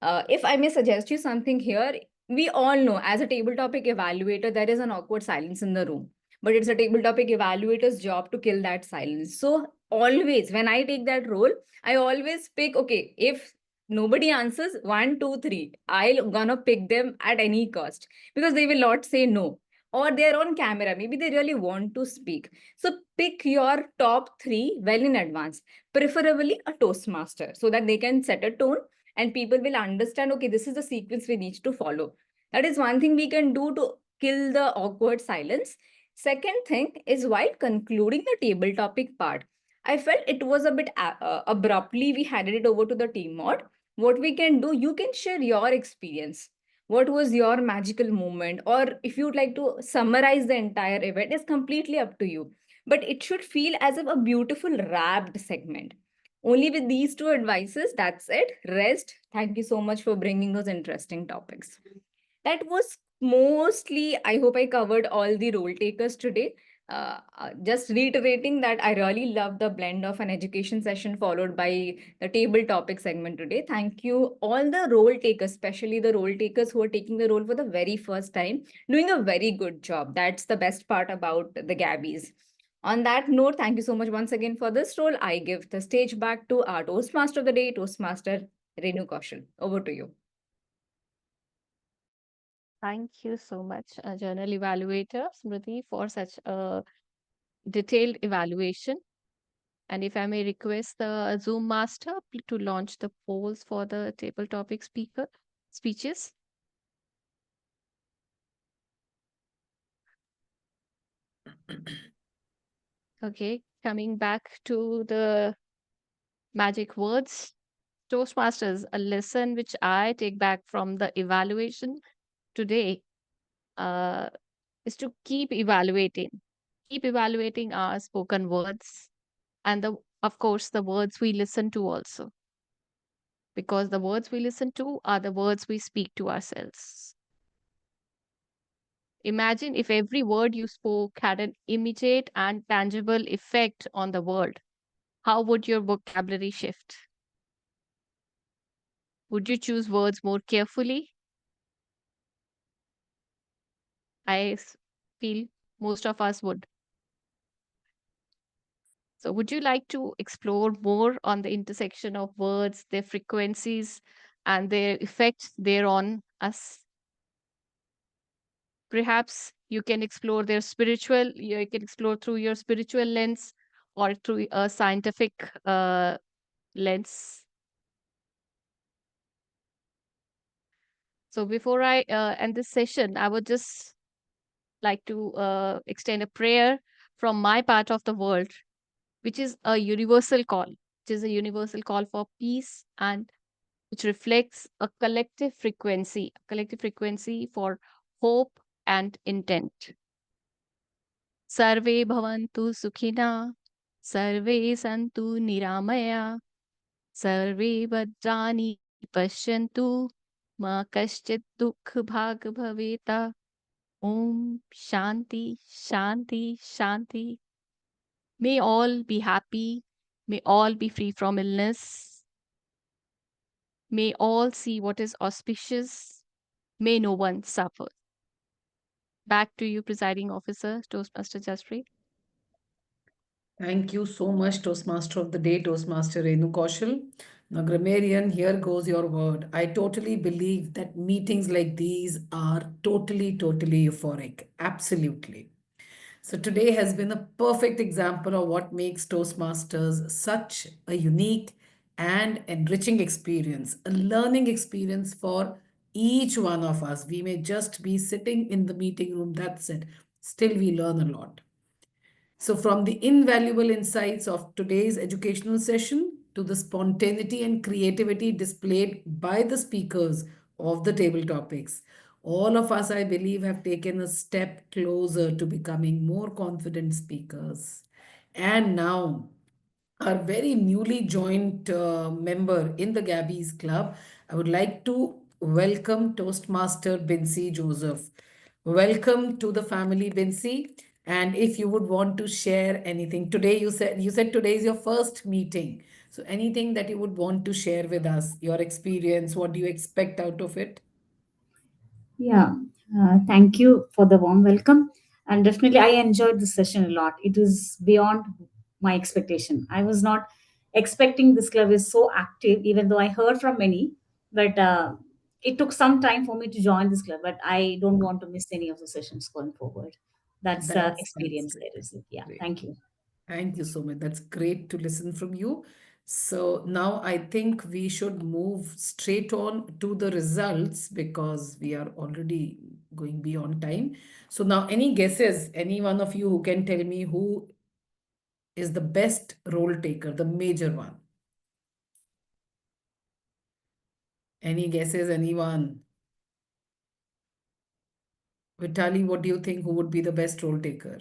If I may suggest you something here, we all know as a table topic evaluator, there is an awkward silence in the room, but it's a table topic evaluator's job to kill that silence. So always, when I take that role, I always pick, okay, if nobody answers 1, 2, 3, I'm gonna pick them at any cost because they will not say no. Or they're on camera, maybe they really want to speak. So pick your top 3 well in advance, preferably a Toastmaster, so that they can set a tone and people will understand, okay, this is the sequence we need to follow. That is one thing we can do to kill the awkward silence. Second thing is, while concluding the table topic part, I felt it was a bit abruptly we handed it over to the team mod. What we can do, you can share your experience. What was your magical moment? Or if you'd like to summarize the entire event, is completely up to you. But it should feel as if a beautiful wrapped segment. Only with these 2 advices, that's it. Rest. Thank you so much for bringing those interesting topics. That was mostly, I hope I covered all the role takers today. Just reiterating that I really love the blend of an education session followed by the table topic segment today. Thank you all the role takers, especially the role takers who are taking the role for the very first time, doing a very good job. That's the best part about the Gabbys. On that note, thank you so much once again for this role. I give the stage back to our Toastmaster of the day, Toastmaster Renu K. Over to you. Thank you so much, Journal Evaluator Smruti, for such a detailed evaluation. And if I may request the Zoom master to launch the polls for the table topic speeches. Okay, coming back to the magic words. Toastmasters, a lesson which I take back from the evaluation today is to keep evaluating our spoken words and of course the words we listen to also, because the words we listen to are the words we speak to ourselves. Imagine if every word you spoke had an immediate and tangible effect on the world. How would your vocabulary shift? Would you choose words more carefully? I feel most of us would. So would you like to explore more on the intersection of words, their frequencies, and their effects thereon us? Perhaps you can explore you can explore through your spiritual lens or through a scientific lens. So before I end this session, I would just like to extend a prayer from my part of the world, which is a universal call, for peace, and which reflects a collective frequency for hope and intent. Sarve bhavantu sukhina, sarve santu niramaya, sarve bhadrani pashyantu, ma kaschit dukh bhag bhaveta. Om Shanti, Shanti, Shanti. May all be happy. May all be free from illness. May all see what is auspicious. May no one suffer. Back to you, Presiding Officer, Toastmaster Jaspreet. Thank you so much, Toastmaster of the Day, Toastmaster Renu K. Now, Grammarian, here goes your word. I totally believe that meetings like these are totally euphoric. Absolutely. So today has been a perfect example of what makes Toastmasters such a unique and enriching experience, a learning experience for each one of us. We may just be sitting in the meeting room, that's it. Still, we learn a lot. So from the invaluable insights of today's educational session to the spontaneity and creativity displayed by the speakers of the table topics, All of us, I believe, have taken a step closer to becoming more confident speakers. And now, our very newly joined member in the Gabbys Club, I would like to welcome Toastmaster Bincy Joseph. Welcome to the family, Bincy. And if you would want to share anything today, you said today is your first meeting. So anything that you would want to share with us, your experience, what do you expect out of it? Yeah, thank you for the warm welcome. And definitely, I enjoyed this session a lot. It is beyond my expectation. I was not expecting this club is so active, even though I heard from many. But it took some time for me to join this club. But I don't want to miss any of the sessions going forward. That's the That's experience great. there is. Yeah, Great. thank you. Thank you so much. That's great to listen from you. So now I think we should move straight on to the results because we are already going beyond time. So now any guesses, any one of you who can tell me who is the best role taker, the major one? Any guesses, anyone? Vitali, what do you think? Who would be the best role taker?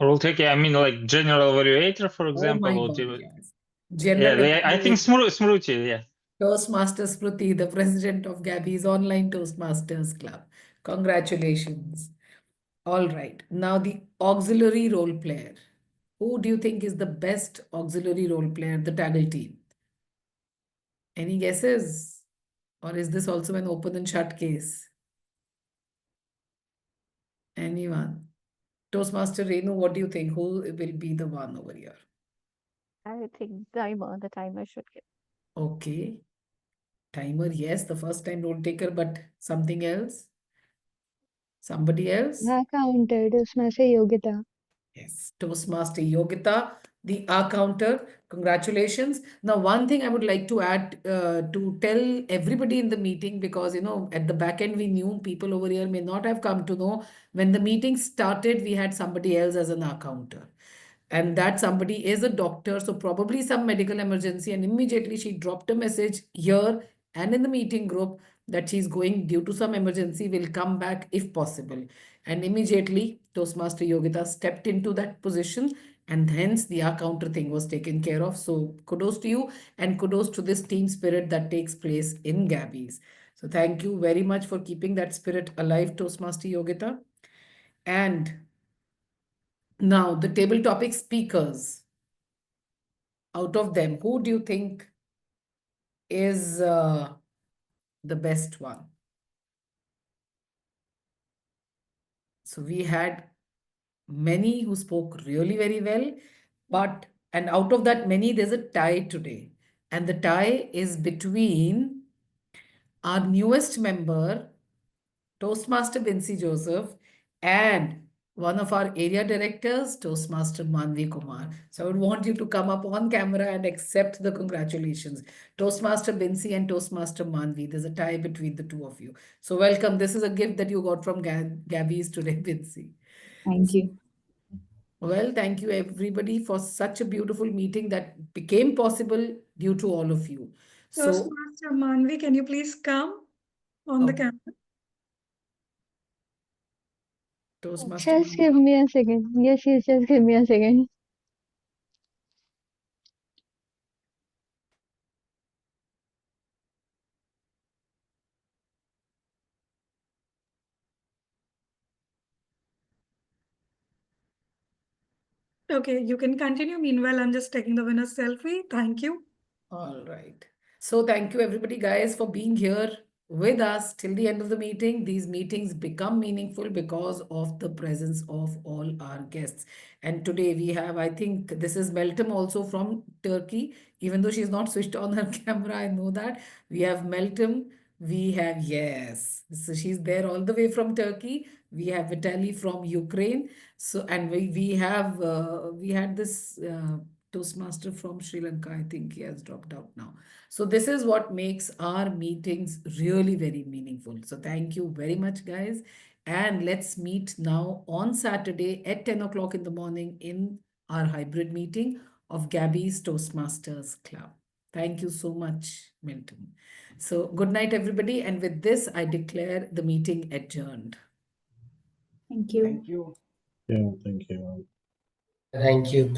Role taker, I mean, like general evaluator, for Oh example, my or God, yes. yeah, General I think evaluator. Smruti, yeah. Toastmasters Smruti, the president of Gabbys Online Toastmasters Club. Congratulations. All right. Now the auxiliary role player. Who do you think is the best auxiliary role player, the TAGL team? Any guesses? Or is this also an open and shut case? Anyone? Toastmaster Renu, what do you think? Who will be the one over here? I think the timer should get. Okay. Timer, yes, the first time role taker, but something else? Somebody else? हाँ counted उसमें से योग्यता. Yes, Toastmaster Yogita, the R counter. Congratulations. Now, one thing I would like to add to tell everybody in the meeting, because at the back end we knew people over here may not have come to know when the meeting started, we had somebody else as an R counter. And that somebody is a doctor, so probably some medical emergency, and immediately she dropped a message here and in the meeting group that she's going due to some emergency, will come back if possible. And immediately Toastmaster Yogita stepped into that position, and hence the R counter thing was taken care of. So kudos to you, and kudos to this team spirit that takes place in Gabbys. So thank you very much for keeping that spirit alive, Toastmaster Yogita. And now the table topic speakers. Out of them, who do you think is the best one? So we had many who spoke really very well, and out of that many, there's a tie today. And the tie is between our newest member, Toastmaster Bincy Joseph, and one of our area directors, Toastmaster Manvi Kumar. So I would want you to come up on camera and accept the congratulations. Toastmaster Bincy and Toastmaster Manvi, there's a tie between the two of you. So welcome. This is a gift that you got from Gabbys today, Bincy. Thank you. Well, thank you everybody for such a beautiful meeting that became possible due to all of you. So, Toastmaster Manvi, can you please come on the camera? Toastmaster Just Manvi. give me a second. Yes, just give me a second. Okay, you can continue. Meanwhile, I'm just taking the winner's selfie. Thank you. All right. So thank you everybody guys for being here with us till the end of the meeting. These meetings become meaningful because of the presence of all our guests. And today we have, I think this is Meltem also from Turkey, even though she's not switched on her camera, I know that. We have Meltem, we have, yes, so she's there all the way from Turkey. We have Vitaly from Ukraine. So, and we had this Toastmaster from Sri Lanka. I think he has dropped out now. So this is what makes our meetings really very meaningful. So thank you very much, guys. And let's meet now on Saturday at 10 o'clock in the morning in our hybrid meeting of Gabbys Toastmasters Club. Thank you so much, Milton. So good night, everybody. And with this, I declare the meeting adjourned. Thank you. Thank you. Yeah, thank you. Thank you.